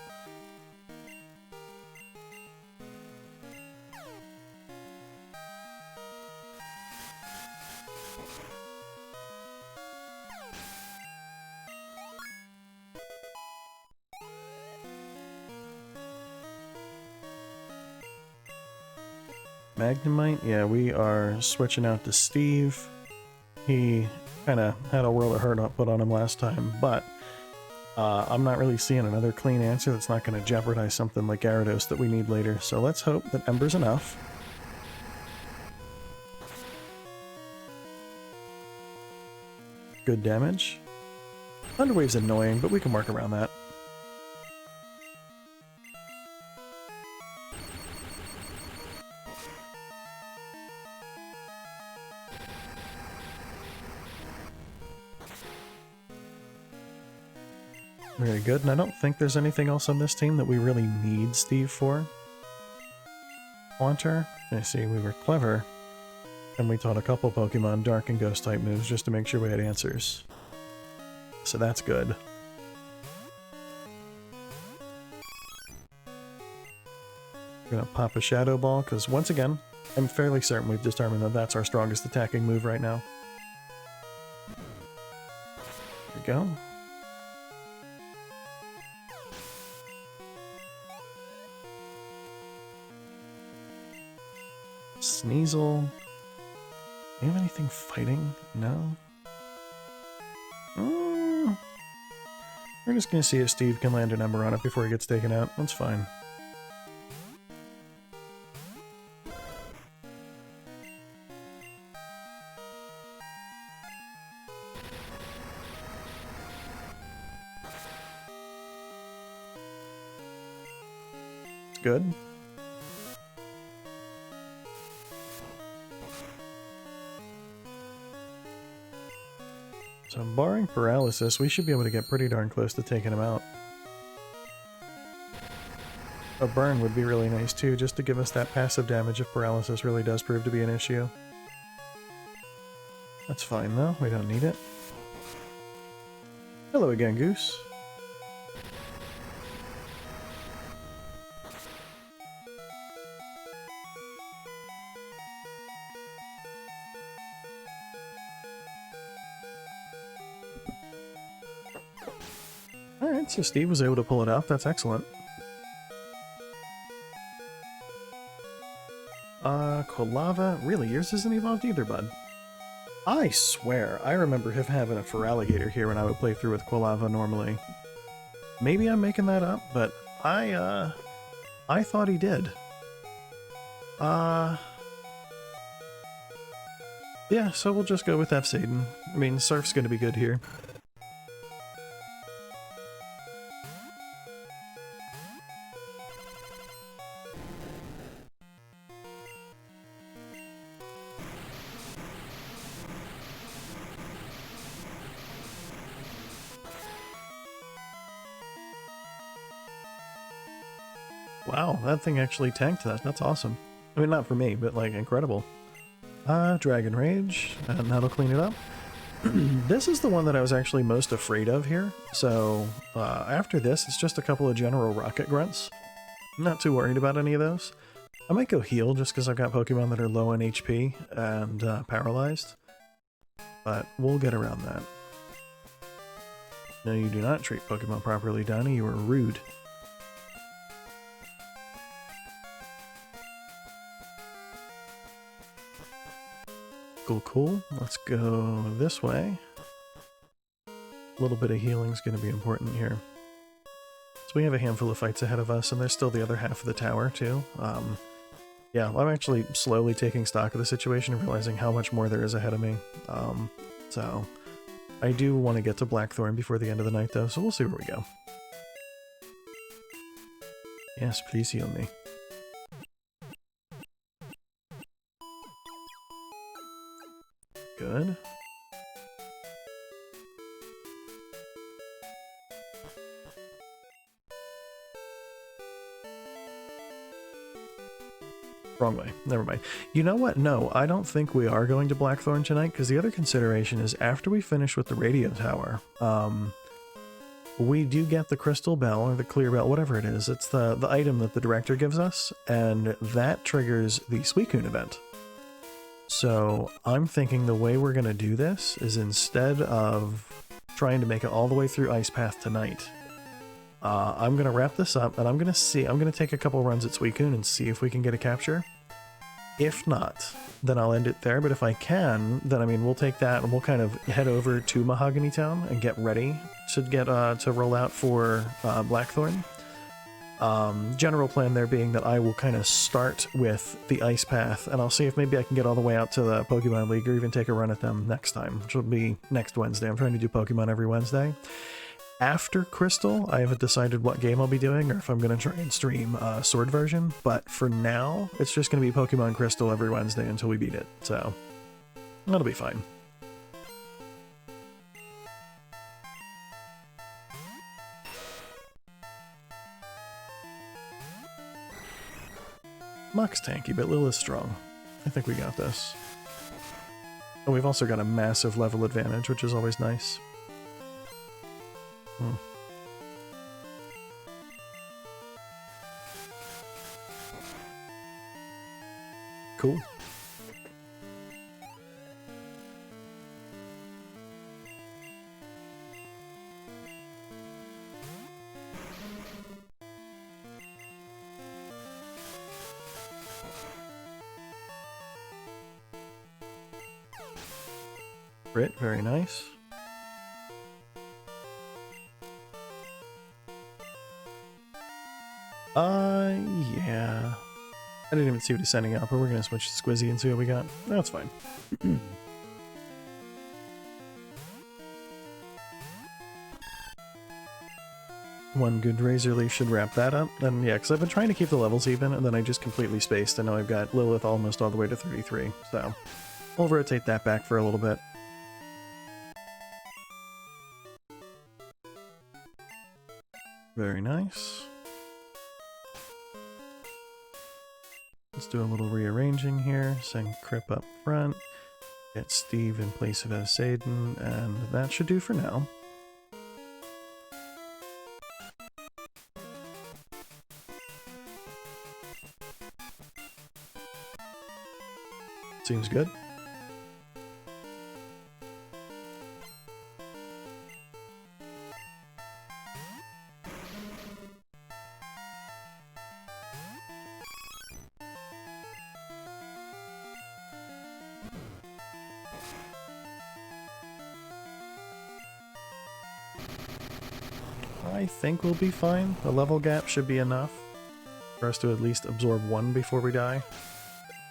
Magnemite? Yeah, we are switching out to Steve. He kind of had a world of hurt put on him last time, but I'm not really seeing another clean answer that's not going to jeopardize something like Gyarados that we need later, so let's hope that Ember's enough. Good damage. Thunderwave's annoying, but we can work around that. Very good, and I don't think there's anything else on this team that we really need Steve for. Haunter, I see we were clever, and we taught a couple Pokemon Dark and Ghost type moves just to make sure we had answers. So that's good. We're gonna pop a Shadow Ball, because once again, I'm fairly certain we've determined that that's our strongest attacking move right now. There we go. Sneasel. Do you have anything fighting? No? We're just gonna see if Steve can land an Ember on it before he gets taken out. That's fine. It's good. So barring paralysis, we should be able to get pretty darn close to taking him out. A burn would be really nice too, just to give us that passive damage if paralysis really does prove to be an issue. That's fine though, we don't need it. Hello again, Goose. Alright, so Steve was able to pull it off, that's excellent. Quilava? Really, yours isn't evolved either, bud. I swear, I remember him having a Feraligatr here when I would play through with Quilava normally. Maybe I'm making that up, but I thought he did. Yeah, so we'll just go with F. Satan. I mean, Surf's gonna be good here. Wow, that thing actually tanked that. That's awesome. I mean, not for me, but like, incredible. Dragon Rage, and that'll clean it up. This is the one that I was actually most afraid of here. So, after this, it's just a couple of general rocket grunts. I'm not too worried about any of those. I might go heal just because I've got Pokemon that are low on HP and paralyzed. But we'll get around that. No, you do not treat Pokemon properly, Donnie. You are rude. Cool. Let's go this way. A little bit of healing is going to be important here. So we have a handful of fights ahead of us, and there's still the other half of the tower, too. Yeah, I'm actually slowly taking stock of the situation and realizing how much more there is ahead of me. So I do want to get to Blackthorn before the end of the night, though, so we'll see where we go. Yes, please heal me. Good. Wrong way. Never mind. You know what? No, I don't think we are going to Blackthorn tonight, because the other consideration is after we finish with the radio tower, we do get the crystal bell, or the clear bell, whatever it is. It's the item that the director gives us, and that triggers the Suicune event. So I'm thinking the way we're going to do this is instead of trying to make it all the way through Ice Path tonight, I'm going to wrap this up and I'm going to take a couple runs at Suicune and see if we can get a capture. If not, then I'll end it there, but if I can, then I mean, we'll take that and we'll kind of head over to Mahogany Town and get ready to get to roll out for Blackthorn. General plan there being that I will kind of start with the Ice Path, and I'll see if maybe I can get all the way out to the Pokemon League or even take a run at them next time, which will be next Wednesday. I'm trying to do Pokemon every Wednesday. After Crystal, I haven't decided what game I'll be doing or if I'm going to try and stream Sword version, but for now, it's just going to be Pokemon Crystal every Wednesday until we beat it, so that'll be fine. Muck's tanky, but Lil is strong. I think we got this. And we've also got a massive level advantage, which is always nice. Cool. Crit, very nice. Yeah. I didn't even see what he's sending out, but we're gonna switch to Squizzy and see what we got. That's fine. One good Razor Leaf should wrap that up. And yeah, because I've been trying to keep the levels even, and then I just completely spaced, and now I've got Lilith almost all the way to 33, so we'll rotate that back for a little bit. Very nice. Let's do a little rearranging here. Send Crip up front. Get Steve in place of Saden, and that should do for now. Seems good. I think we'll be fine. The level gap should be enough for us to at least absorb one before we die.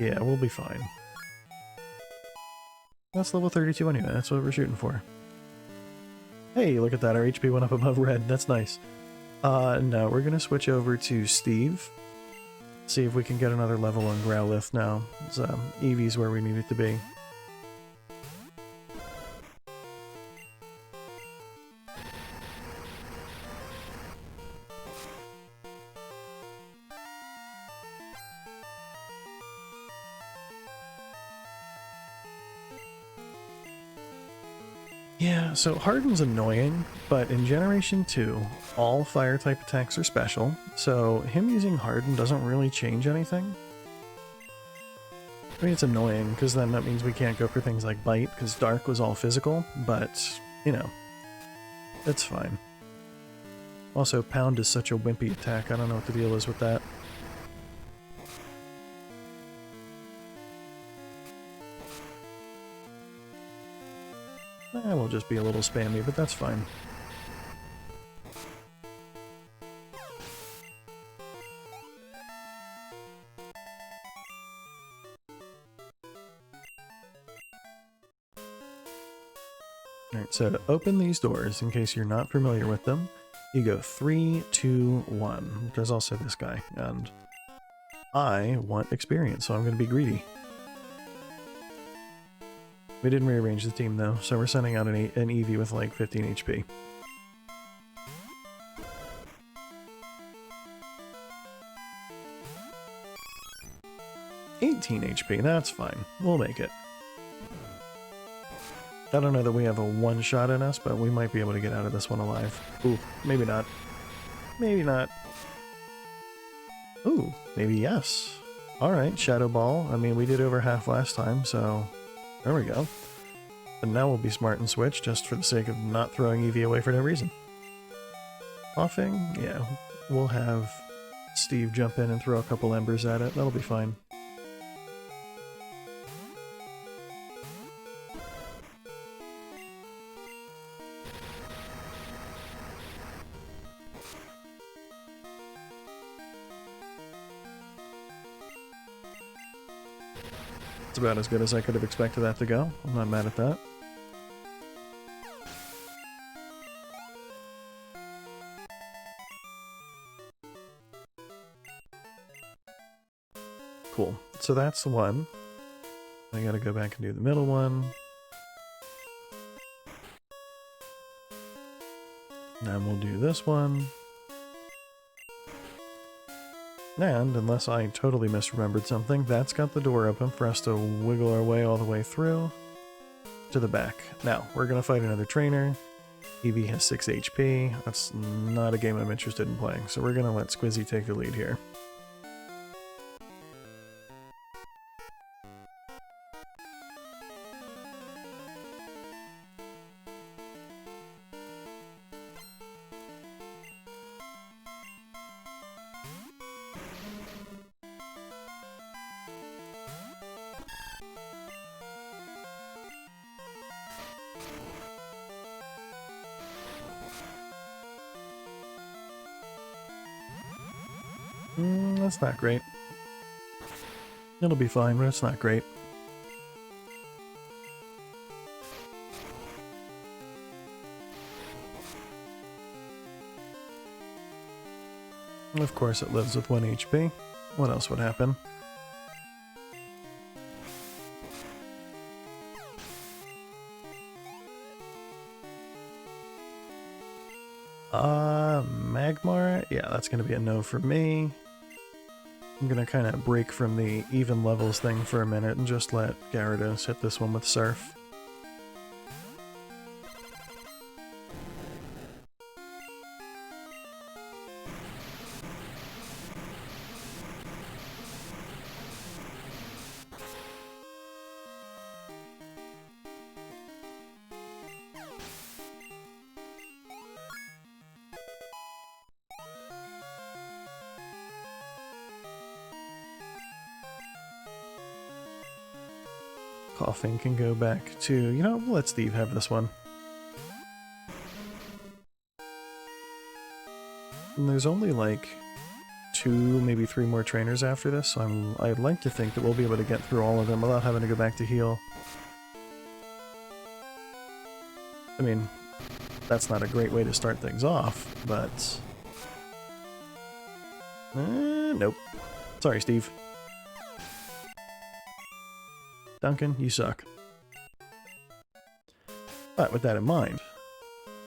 Yeah, we'll be fine. That's level 32 anyway, that's what we're shooting for. Hey, look at that, our HP went up above red, that's nice. No, we're gonna switch over to Steve. See if we can get another level on Growlithe now. It's, Eevee's where we need it to be. Yeah, so Harden's annoying, but in Generation 2, all fire-type attacks are special, so him using Harden doesn't really change anything. I mean, it's annoying, because then that means we can't go for things like Bite, because Dark was all physical, but, you know, it's fine. Also, Pound is such a wimpy attack, I don't know what the deal is with that. We'll just be a little spammy, but that's fine. Alright, so to open these doors, in case you're not familiar with them, you go 3, 2, 1. There's also this guy, and I want experience, so I'm going to be greedy. We didn't rearrange the team though, so we're sending out an Eevee with like 15 HP. HP, that's fine. We'll make it. I don't know that we have a one-shot in us, but we might be able to get out of this one alive. Ooh, maybe not. Maybe not. Ooh, maybe yes. Alright, Shadow Ball. I mean, we did over half last time, so there we go. But now we'll be smart and switch, just for the sake of not throwing Eevee away for no reason. Offing? Yeah, we'll have Steve jump in and throw a couple embers at it. That'll be fine. It's about as good as I could have expected that to go. I'm not mad at that. Cool. So that's the one. I gotta go back and do the middle one. Then we'll do this one. And, unless I totally misremembered something, that's got the door open for us to wiggle our way all the way through to the back. Now, we're gonna fight another trainer. Eevee has 6 HP. That's not a game I'm interested in playing, so we're gonna let Squizzy take the lead here. That's not great. It'll be fine, but it's not great. Of course it lives with 1 HP. What else would happen? Magmar? Yeah, that's gonna be a no for me. I'm gonna kind of break from the even levels thing for a minute and just let Gyarados hit this one with Surf. Coughing can go back to, you know, let Steve have this one. And there's only like 2, maybe 3 more trainers after this, so I'd like to think that we'll be able to get through all of them without having to go back to heal. I mean, that's not a great way to start things off, but... nope. Sorry, Steve. Duncan, you suck. But with that in mind,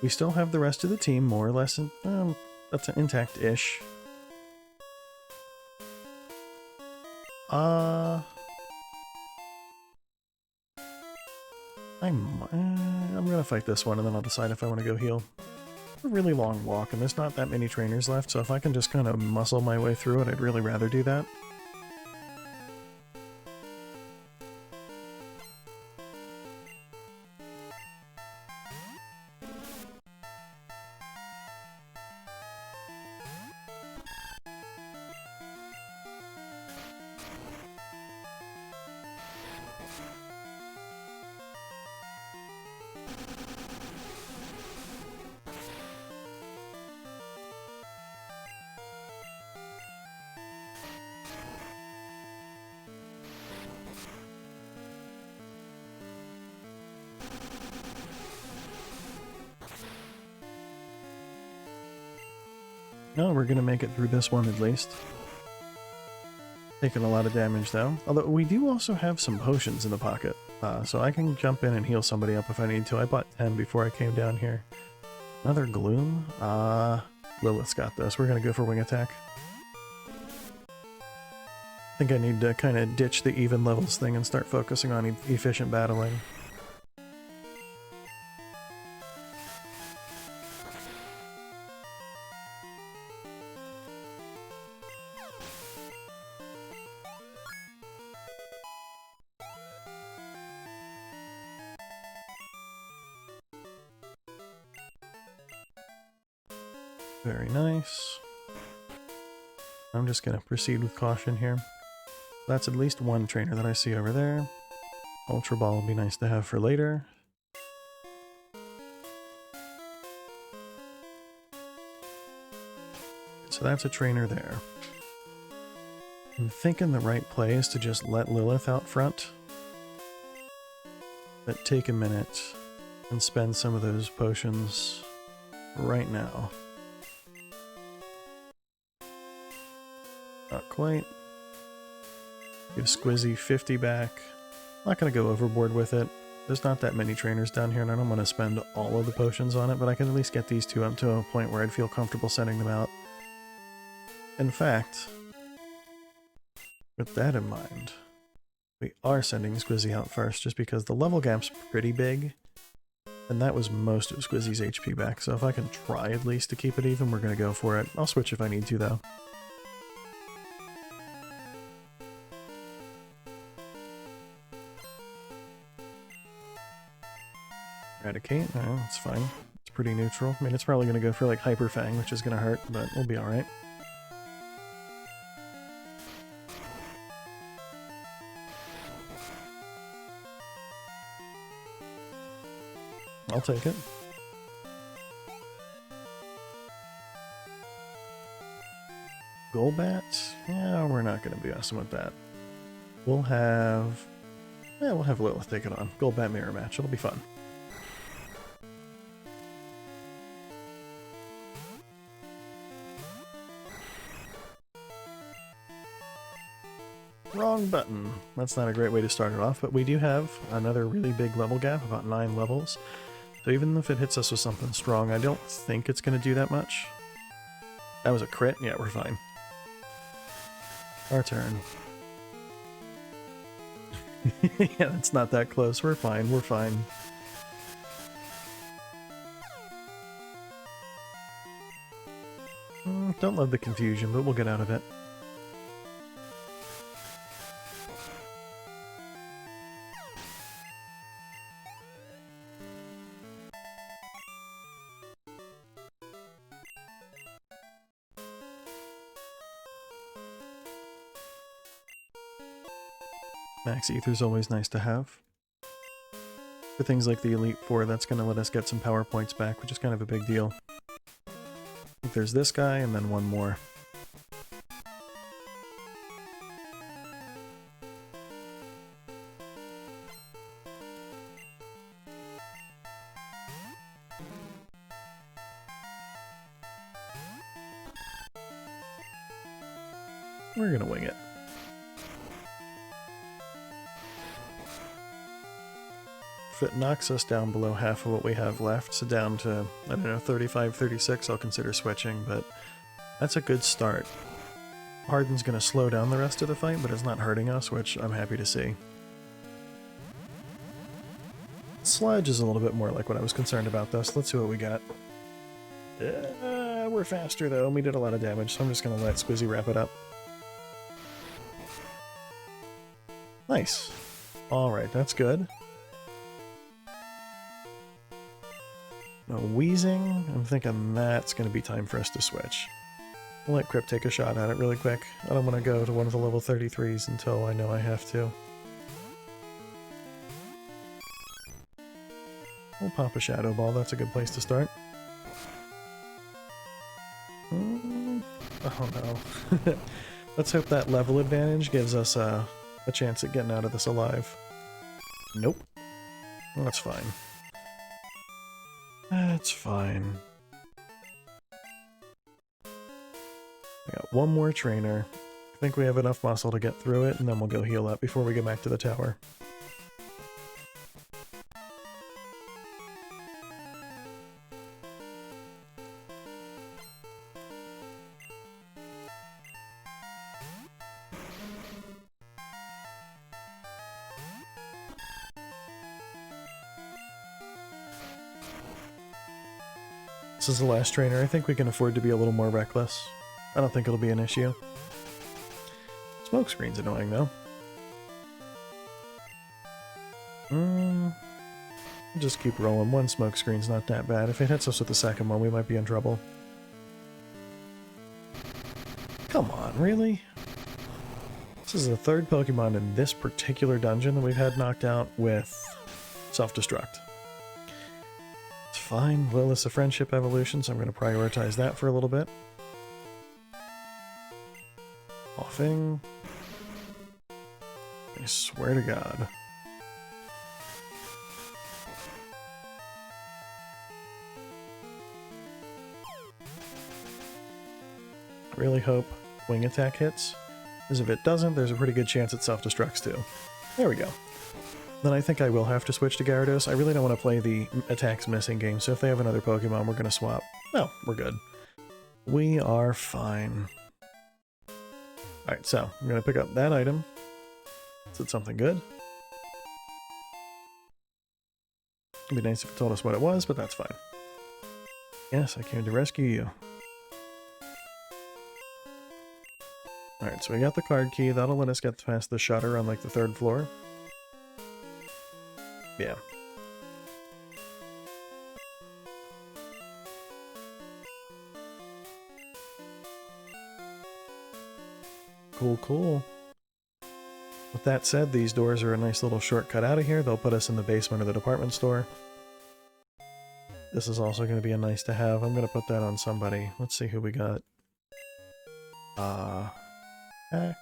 we still have the rest of the team more or less that's intact-ish. I'm gonna fight this one and then I'll decide if I want to go heal. It's a really long walk and there's not that many trainers left, so if I can just kind of muscle my way through it, I'd really rather do that. No, we're gonna make it through this one at least. Taking a lot of damage though. Although we do also have some potions in the pocket. So I can jump in and heal somebody up if I need to. I bought 10 before I came down here. Another Gloom? Lilith's got this. We're gonna go for Wing Attack. I think I need to kind of ditch the even levels thing and start focusing on efficient battling. Very nice. I'm just going to proceed with caution here. That's at least one trainer that I see over there. Ultra Ball will be nice to have for later. So that's a trainer there. I'm thinking the right play is to just let Lilith out front. But take a minute and spend some of those potions right now. Not quite. Give Squizzy 50 back. Not going to go overboard with it. There's not that many trainers down here, and I don't want to spend all of the potions on it, but I can at least get these two up to a point where I'd feel comfortable sending them out. In fact, with that in mind, we are sending Squizzy out first, just because the level gap's pretty big, and that was most of Squizzy's HP back, so if I can try at least to keep it even, we're going to go for it. I'll switch if I need to, though. Eradicate, that's fine. It's pretty neutral. I mean, it's probably going to go for like Hyper Fang, which is going to hurt, but we'll be alright. I'll take it. Golbat? Yeah, we're not going to be messing with that. We'll have Lilith take it on. Golbat mirror match. It'll be fun. Wrong button. That's not a great way to start it off, but we do have another really big level gap, about 9 levels. So even if it hits us with something strong, I don't think it's going to do that much. That was a crit? Yeah, we're fine. Our turn. Yeah, it's not that close. We're fine. We're fine. Don't love the confusion, but we'll get out of it. Max Ether's always nice to have. For things like the Elite Four, that's going to let us get some power points back, which is kind of a big deal. I think there's this guy, and then one more. We're going to wing it. If it knocks us down below half of what we have left, so down to, I don't know, 35, 36, I'll consider switching, but that's a good start. Harden's going to slow down the rest of the fight, but it's not hurting us, which I'm happy to see. Sludge is a little bit more like what I was concerned about, though, so let's see what we got. We're faster, though, and we did a lot of damage, so I'm just going to let Squizzy wrap it up. Nice. Alright, that's good. No wheezing. I'm thinking that's going to be time for us to switch. We'll let Crypt take a shot at it really quick. I don't want to go to one of the level 33s until I know I have to. We'll pop a Shadow Ball. That's a good place to start. Oh no. Let's hope that level advantage gives us a chance at getting out of this alive. Nope. Well, that's fine. That's fine. I got one more trainer. I think we have enough muscle to get through it, and then we'll go heal up before we get back to the tower. This is the last trainer. I think we can afford to be a little more reckless. I don't think it'll be an issue. Smokescreen's annoying, though. Just keep rolling. One smokescreen's not that bad. If it hits us with the second one, we might be in trouble. Come on, really? This is the third Pokemon in this particular dungeon that we've had knocked out with self-destruct. It's fine. Lilith's a friendship evolution, so I'm going to prioritize that for a little bit. Offing. I swear to God. I really hope Wing Attack hits, because if it doesn't, there's a pretty good chance it self-destructs too. There we go. Then I think I will have to switch to Gyarados. I really don't want to play the attacks missing game, so if they have another Pokemon, we're going to swap. No, we're good. We are fine. Alright, so I'm going to pick up that item. Is it something good? It'd be nice if it told us what it was, but that's fine. Yes, I came to rescue you. Alright, so we got the card key. That'll let us get past the shutter on like the 3rd floor. Yeah. Cool, cool. With that said, these doors are a nice little shortcut out of here. They'll put us in the basement of the department store. This is also going to be a nice to have. I'm going to put that on somebody. Let's see who we got. Heck.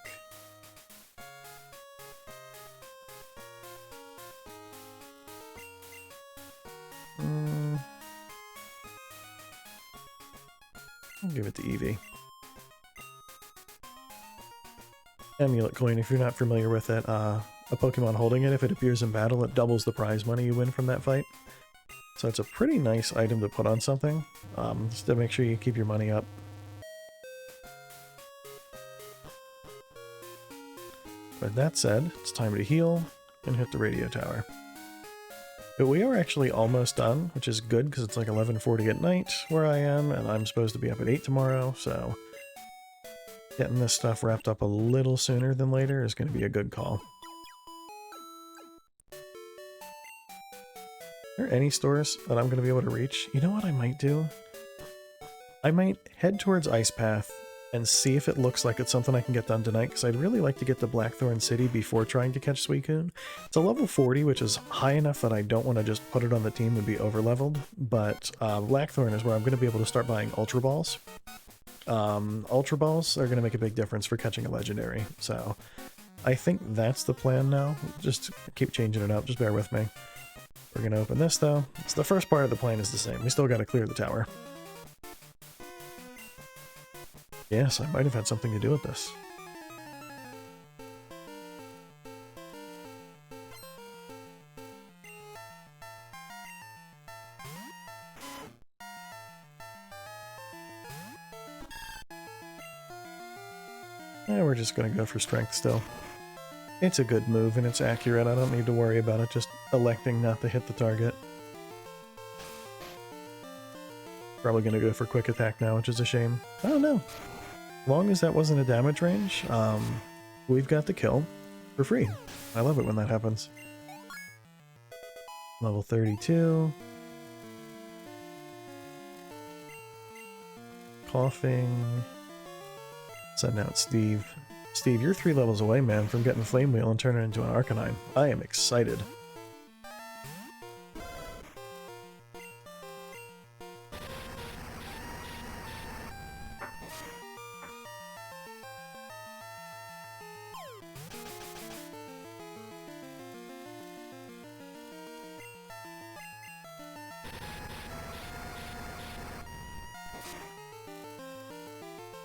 I'll give it to Eevee. Amulet coin, if you're not familiar with it, a Pokemon holding it, if it appears in battle, it doubles the prize money you win from that fight. So it's a pretty nice item to put on something, just to make sure you keep your money up. But that said, it's time to heal and hit the radio tower. But we are actually almost done, which is good because it's like 11:40 at night where I am, and I'm supposed to be up at 8 tomorrow, so getting this stuff wrapped up a little sooner than later is going to be a good call. Are there any stores that I'm going to be able to reach? You know what I might do? I might head towards Ice Path and see if it looks like it's something I can get done tonight, because I'd really like to get to Blackthorn City before trying to catch Suicune. It's a level 40, which is high enough that I don't want to just put it on the team and be over-leveled, but Blackthorn is where I'm going to be able to start buying Ultra Balls. Ultra Balls are going to make a big difference for catching a Legendary, so I think that's the plan now. Just keep changing it up, just bear with me. We're going to open this, though. So the first part of the plan is the same. We still got to clear the tower. Yes, I might have had something to do with this. Yeah, we're just going to go for strength still. It's a good move and it's accurate. I don't need to worry about it just electing not to hit the target. Probably going to go for quick attack now, which is a shame. I don't know. As long as that wasn't a damage range, we've got the kill for free. I love it when that happens. Level 32. Coughing. Send out Steve. Steve, you're 3 levels away, man, from getting Flame Wheel and turning it into an Arcanine. I am excited.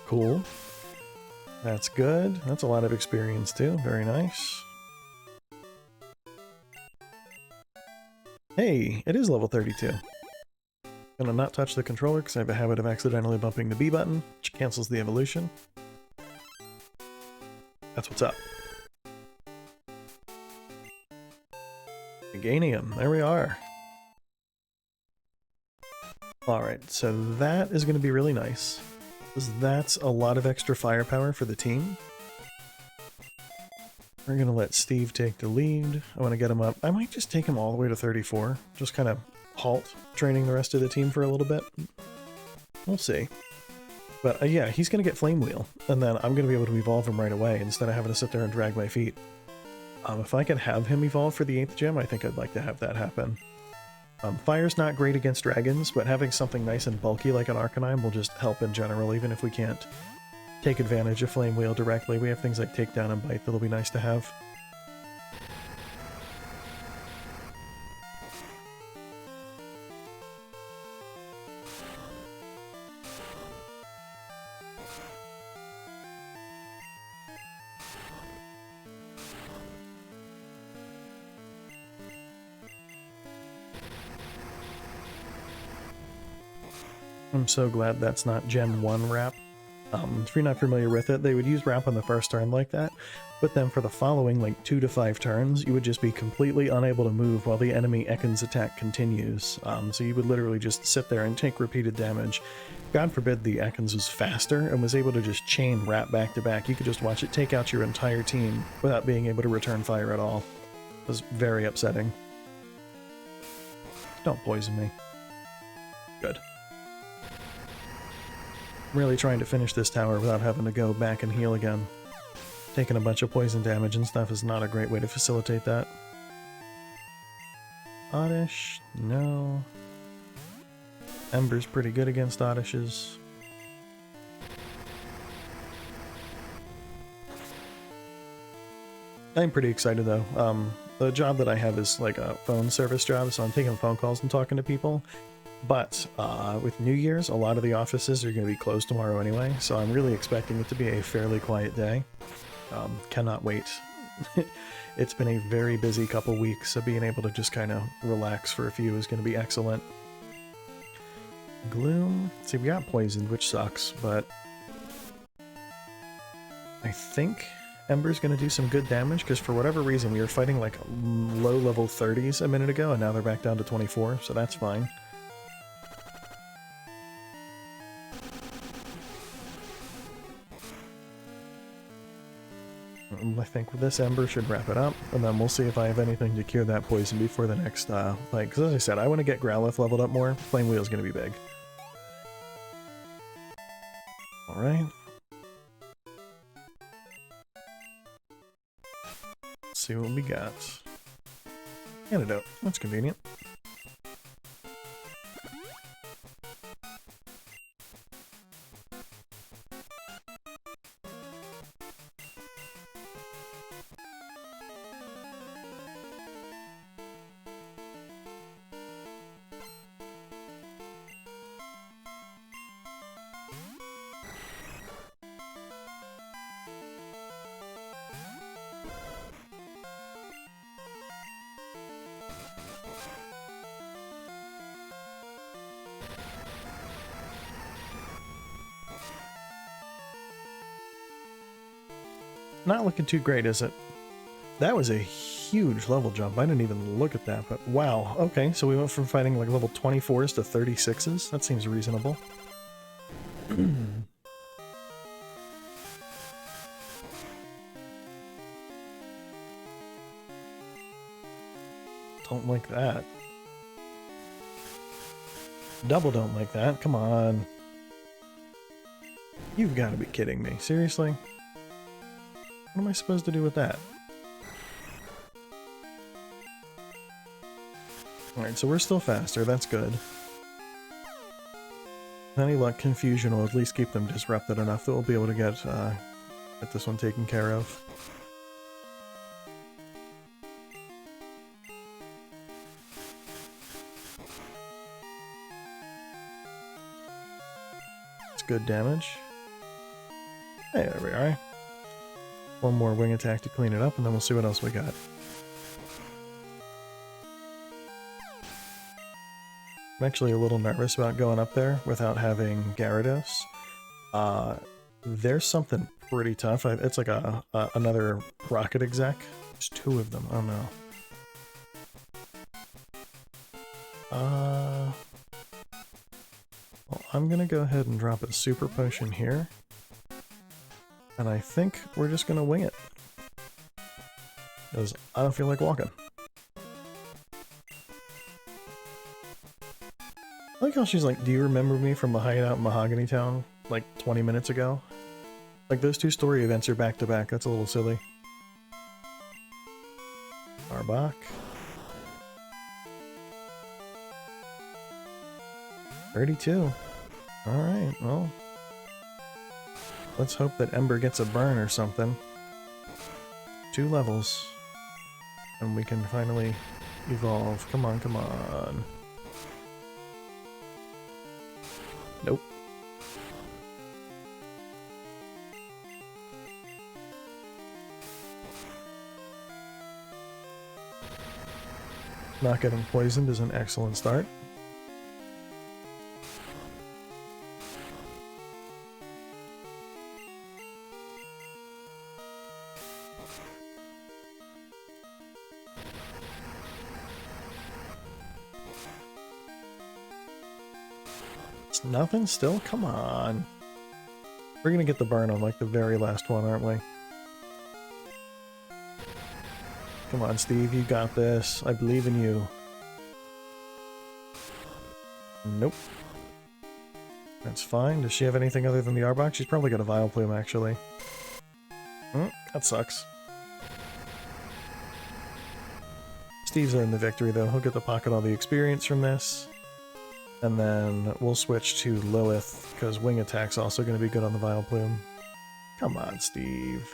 Cool. That's good. That's a lot of experience too. Very nice. Hey, it is level 32. Gonna not touch the controller because I have a habit of accidentally bumping the B button, which cancels the evolution. That's what's up. Meganium, there we are. Alright, so that is going to be really nice. That's a lot of extra firepower for the team. We're going to let Steve take the lead. I want to get him up. I might just take him all the way to 34. Just kind of halt training the rest of the team for a little bit. We'll see. But yeah, he's going to get Flame Wheel. And then I'm going to be able to evolve him right away instead of having to sit there and drag my feet. If I could have him evolve for the 8th gym, I think I'd like to have that happen. Fire's not great against dragons, but having something nice and bulky like an Arcanine will just help in general, even if we can't take advantage of Flame Wheel directly. We have things like Takedown and Bite that'll be nice to have. I'm so glad that's not Gen 1 wrap. If you're not familiar with it, they would use wrap on the first turn like that, but then for the following, like 2 to 5 turns, you would just be completely unable to move while the enemy Ekans attack continues. So you would literally just sit there and take repeated damage. God forbid the Ekans was faster and was able to just chain wrap back to back. You could just watch it take out your entire team without being able to return fire at all. It was very upsetting. Don't poison me. Good. I'm really trying to finish this tower without having to go back and heal again. Taking a bunch of poison damage and stuff is not a great way to facilitate that. Oddish? No. Ember's pretty good against Oddishes. I'm pretty excited though. The job that I have is like a phone service job, so I'm taking phone calls and talking to people. But with New Year's, a lot of the offices are going to be closed tomorrow anyway, so I'm really expecting it to be a fairly quiet day. Cannot wait. It's been a very busy couple weeks, so being able to just kind of relax for a few is going to be excellent. Gloom. See, we got poisoned, which sucks, but I think Ember's gonna do some good damage, because for whatever reason we were fighting like low level 30s a minute ago, and now they're back down to 24, so that's fine. I think this Ember should wrap it up, and then we'll see if I have anything to cure that poison before the next fight. Because as I said, I want to get Growlithe leveled up more. Flame Wheel's going to be big. Alright. Let's see what we got. Antidote. That's convenient. Not looking too great, is it? That was a huge level jump. I didn't even look at that, but wow. Okay, so we went from fighting like level 24s to 36s. That seems reasonable. Don't like that. Double don't like that. Come on. You've got to be kidding me. Seriously? What am I supposed to do with that? Alright, so we're still faster. That's good. With any luck, Confusion will at least keep them disrupted enough that we'll be able to get this one taken care of. It's good damage. Hey, there we are. One more wing attack to clean it up, and then we'll see what else we got. I'm actually a little nervous about going up there without having Gyarados. There's something pretty tough. It's like another rocket exec. There's two of them. Oh no. Well, I'm gonna go ahead and drop a super potion here. And I think we're just gonna wing it. Because I don't feel like walking. I like how she's like, do you remember me from the Hideout in Mahogany Town like 20 minutes ago? Like those two story events are back to back. That's a little silly. Arbok. 32. Alright, well. Let's hope that Ember gets a burn or something. 2 levels. And we can finally evolve. Come on, come on. Nope. Not getting poisoned is an excellent start. Nothing still? Come on. We're gonna get the burn on like the very last one, aren't we? Come on, Steve, you got this. I believe in you. Nope. That's fine. Does she have anything other than the Arbok? She's probably got a Vileplume, actually. That sucks. Steve's earned the victory, though. He'll get to pocket all the experience from this. And then we'll switch to Lilith, because Wing Attack's also going to be good on the Vileplume. Come on, Steve.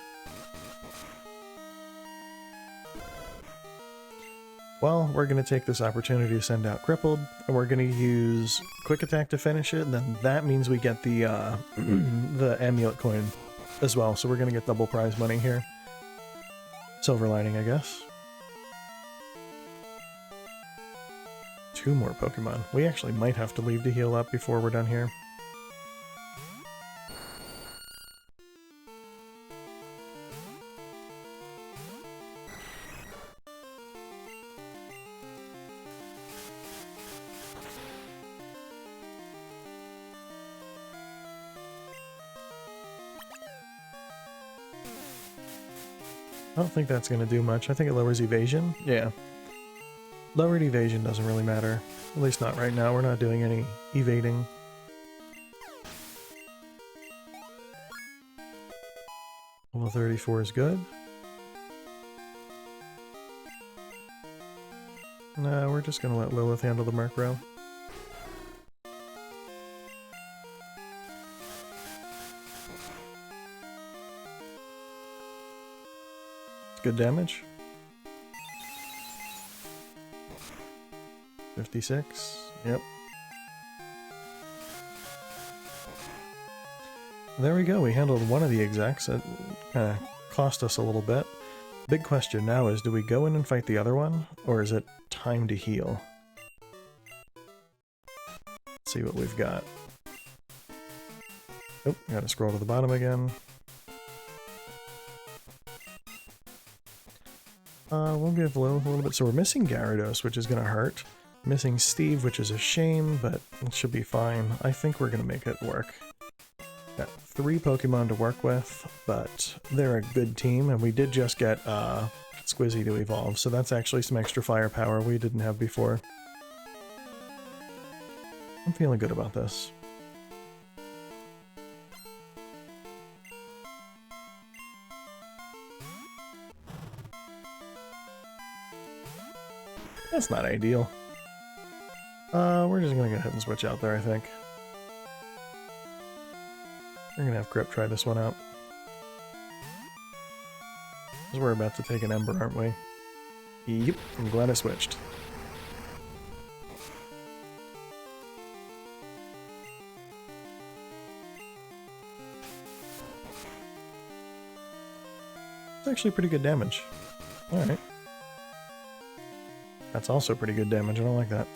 Well, we're going to take this opportunity to send out Crippled, and we're going to use Quick Attack to finish it, and then that means we get the the Amulet Coin as well, so we're going to get double prize money here. Silver lining, I guess. 2 more Pokemon. We actually might have to leave to heal up before we're done here. I don't think that's going to do much. I think it lowers evasion. Yeah. Lowered evasion doesn't really matter. At least not right now. We're not doing any evading. Level 34 is good. No, we're just going to let Lilith handle the Murkrow. It's good damage. 56. Yep. There we go. We handled one of the execs. It kind of cost us a little bit. Big question now is, do we go in and fight the other one, or is it time to heal? Let's see what we've got. Oh, gotta scroll to the bottom again. We'll give Lilith a little bit. So we're missing Gyarados, which is gonna hurt. Missing Steve, which is a shame, but it should be fine. I think we're gonna make it work. Got 3 Pokemon to work with, but they're a good team, and we did just get Squizzy to evolve, so that's actually some extra firepower we didn't have before. I'm feeling good about this. That's not ideal. We're just gonna go ahead and switch out there, I think. We're gonna have Grip try this one out. Because we're about to take an Ember, aren't we? Yep, I'm glad I switched. It's actually pretty good damage. Alright. That's also pretty good damage, I don't like that.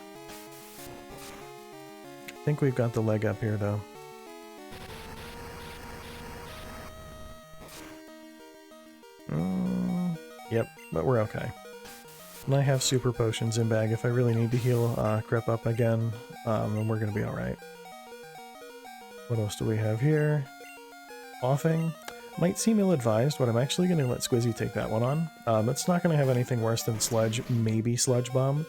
I think we've got the leg up here, though. Yep, but we're okay. And I have super potions in bag if I really need to heal Crep up again, and we're gonna be alright. What else do we have here? Offing. Might seem ill-advised, but I'm actually gonna let Squizzy take that one on. It's not gonna have anything worse than Sledge, maybe Sludge Bomb.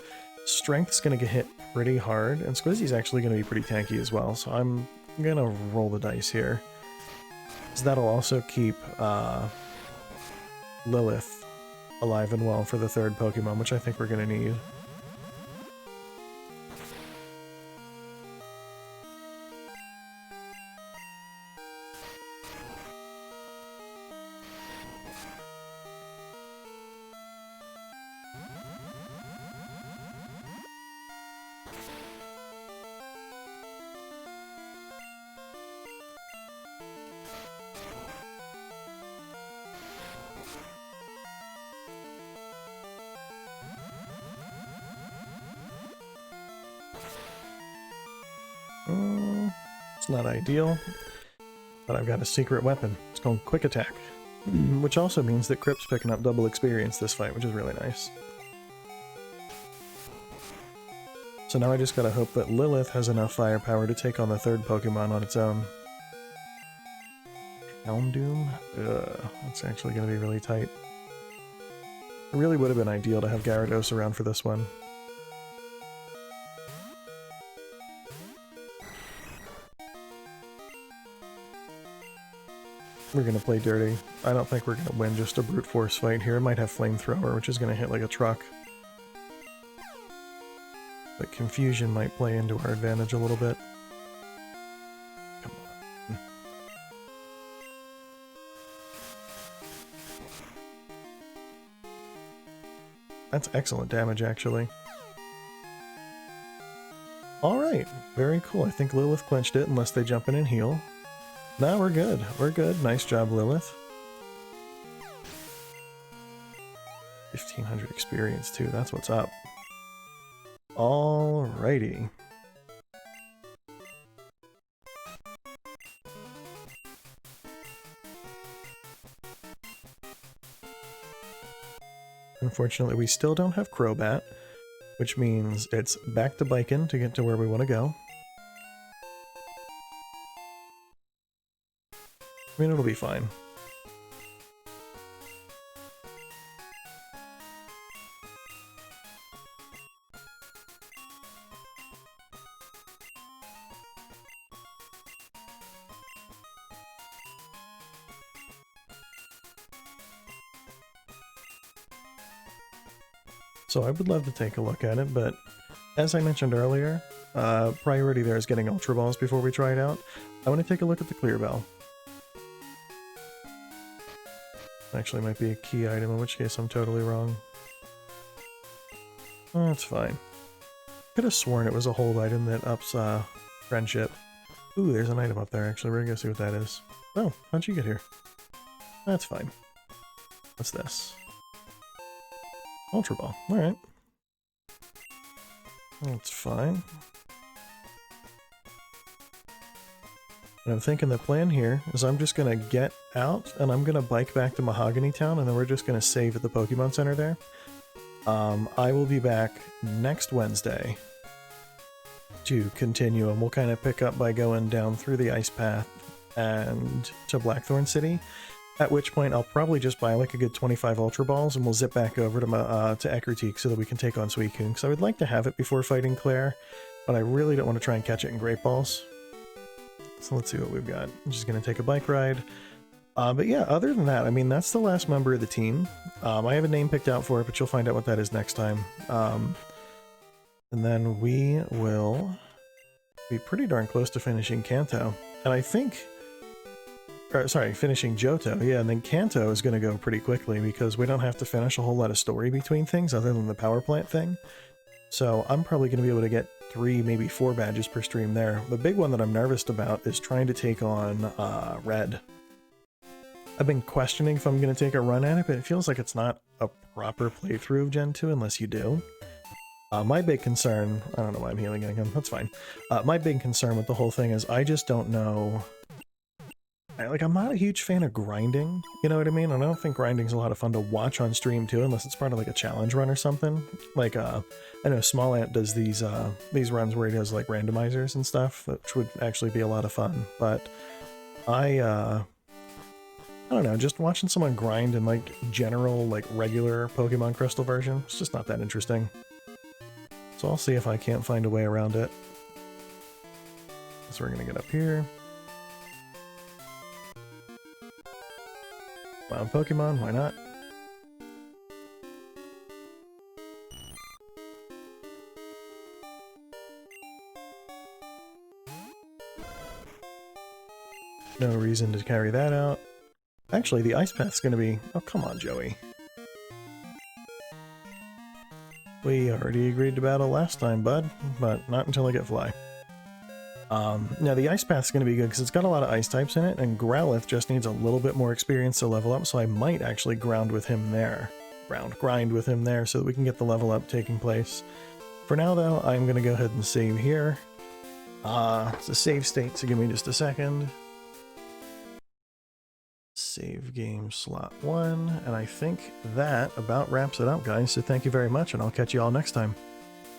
Strength's gonna get hit pretty hard, and Squizzy's actually gonna be pretty tanky as well, so I'm gonna roll the dice here. So that'll also keep Lilith alive and well for the 3rd Pokemon, which I think we're gonna need. It's not ideal, but I've got a secret weapon. It's called Quick Attack, which also means that Crip's picking up double experience this fight, which is really nice. So now I just gotta hope that Lilith has enough firepower to take on the 3rd Pokemon on its own. Houndoom? That's actually gonna be really tight. It really would have been ideal to have Gyarados around for this one. We're gonna play dirty. I don't think we're gonna win just a brute force fight here. It might have Flamethrower, which is gonna hit like a truck. But Confusion might play into our advantage a little bit. Come on. That's excellent damage, actually. Alright, very cool. I think Lilith clenched it unless they jump in and heal. No, we're good. We're good. Nice job, Lilith. 1500 experience, too. That's what's up. Alrighty. Unfortunately, we still don't have Crobat, which means it's back to biking to get to where we want to go. I mean, it'll be fine. So I would love to take a look at it, but as I mentioned earlier, priority there is getting Ultra Balls before we try it out. I want to take a look at the Clear Bell. Actually, might be a key item, in which case I'm totally wrong. Oh, that's fine. Could have sworn it was a hold item that ups friendship. Ooh, there's an item up there, actually. We're gonna go see what that is. Oh, how'd you get here? That's fine. What's this? Ultra Ball. Alright. That's fine. And I'm thinking the plan here is I'm just gonna get out and I'm gonna bike back to Mahogany Town and then we're just gonna save at the Pokemon Center there. I will be back next Wednesday to continue, and we'll kind of pick up by going down through the ice path and to Blackthorn City, at which point I'll probably just buy like a good 25 Ultra Balls and we'll zip back over to Ecruteak so that we can take on Suicune, because I would like to have it before fighting Claire, but I really don't want to try and catch it in Great Balls. So let's see what we've got. I'm just going to take a bike ride. But yeah, other than that, I mean, that's the last member of the team. I have a name picked out for it, but you'll find out what that is next time. And then we will be pretty darn close to finishing Kanto. And I think... sorry, finishing Johto. Yeah, and then Kanto is going to go pretty quickly because we don't have to finish a whole lot of story between things other than the power plant thing. So I'm probably going to be able to get 3, maybe 4 badges per stream there. The big one that I'm nervous about is trying to take on Red. I've been questioning if I'm going to take a run at it, but it feels like it's not a proper playthrough of Gen 2 unless you do. My big concern... I don't know why I'm healing again, that's fine. My big concern with the whole thing is I just don't know... I'm not a huge fan of grinding, you know what I mean? And I don't think grinding's a lot of fun to watch on stream too, unless it's part of like a challenge run or something. Like, I know Small Ant does these runs where he does like randomizers and stuff, which would actually be a lot of fun. But I don't know, just watching someone grind in like general, like regular Pokemon Crystal version, it's just not that interesting. So I'll see if I can't find a way around it. So we're gonna get up here. Wild Pokemon, why not? No reason to carry that out. Actually, the ice path's gonna be... Oh, come on, Joey. We already agreed to battle last time, bud, but not until I get Fly. Now the ice path's gonna be good because it's got a lot of ice types in it, and Growlithe just needs a little bit more experience to level up, so I might actually grind with him there so that we can get the level up taking place. For now, though, I'm gonna go ahead and save here. It's a save state, so give me just a second. Save game slot 1, and I think that about wraps it up, guys, so thank you very much, and I'll catch you all next time.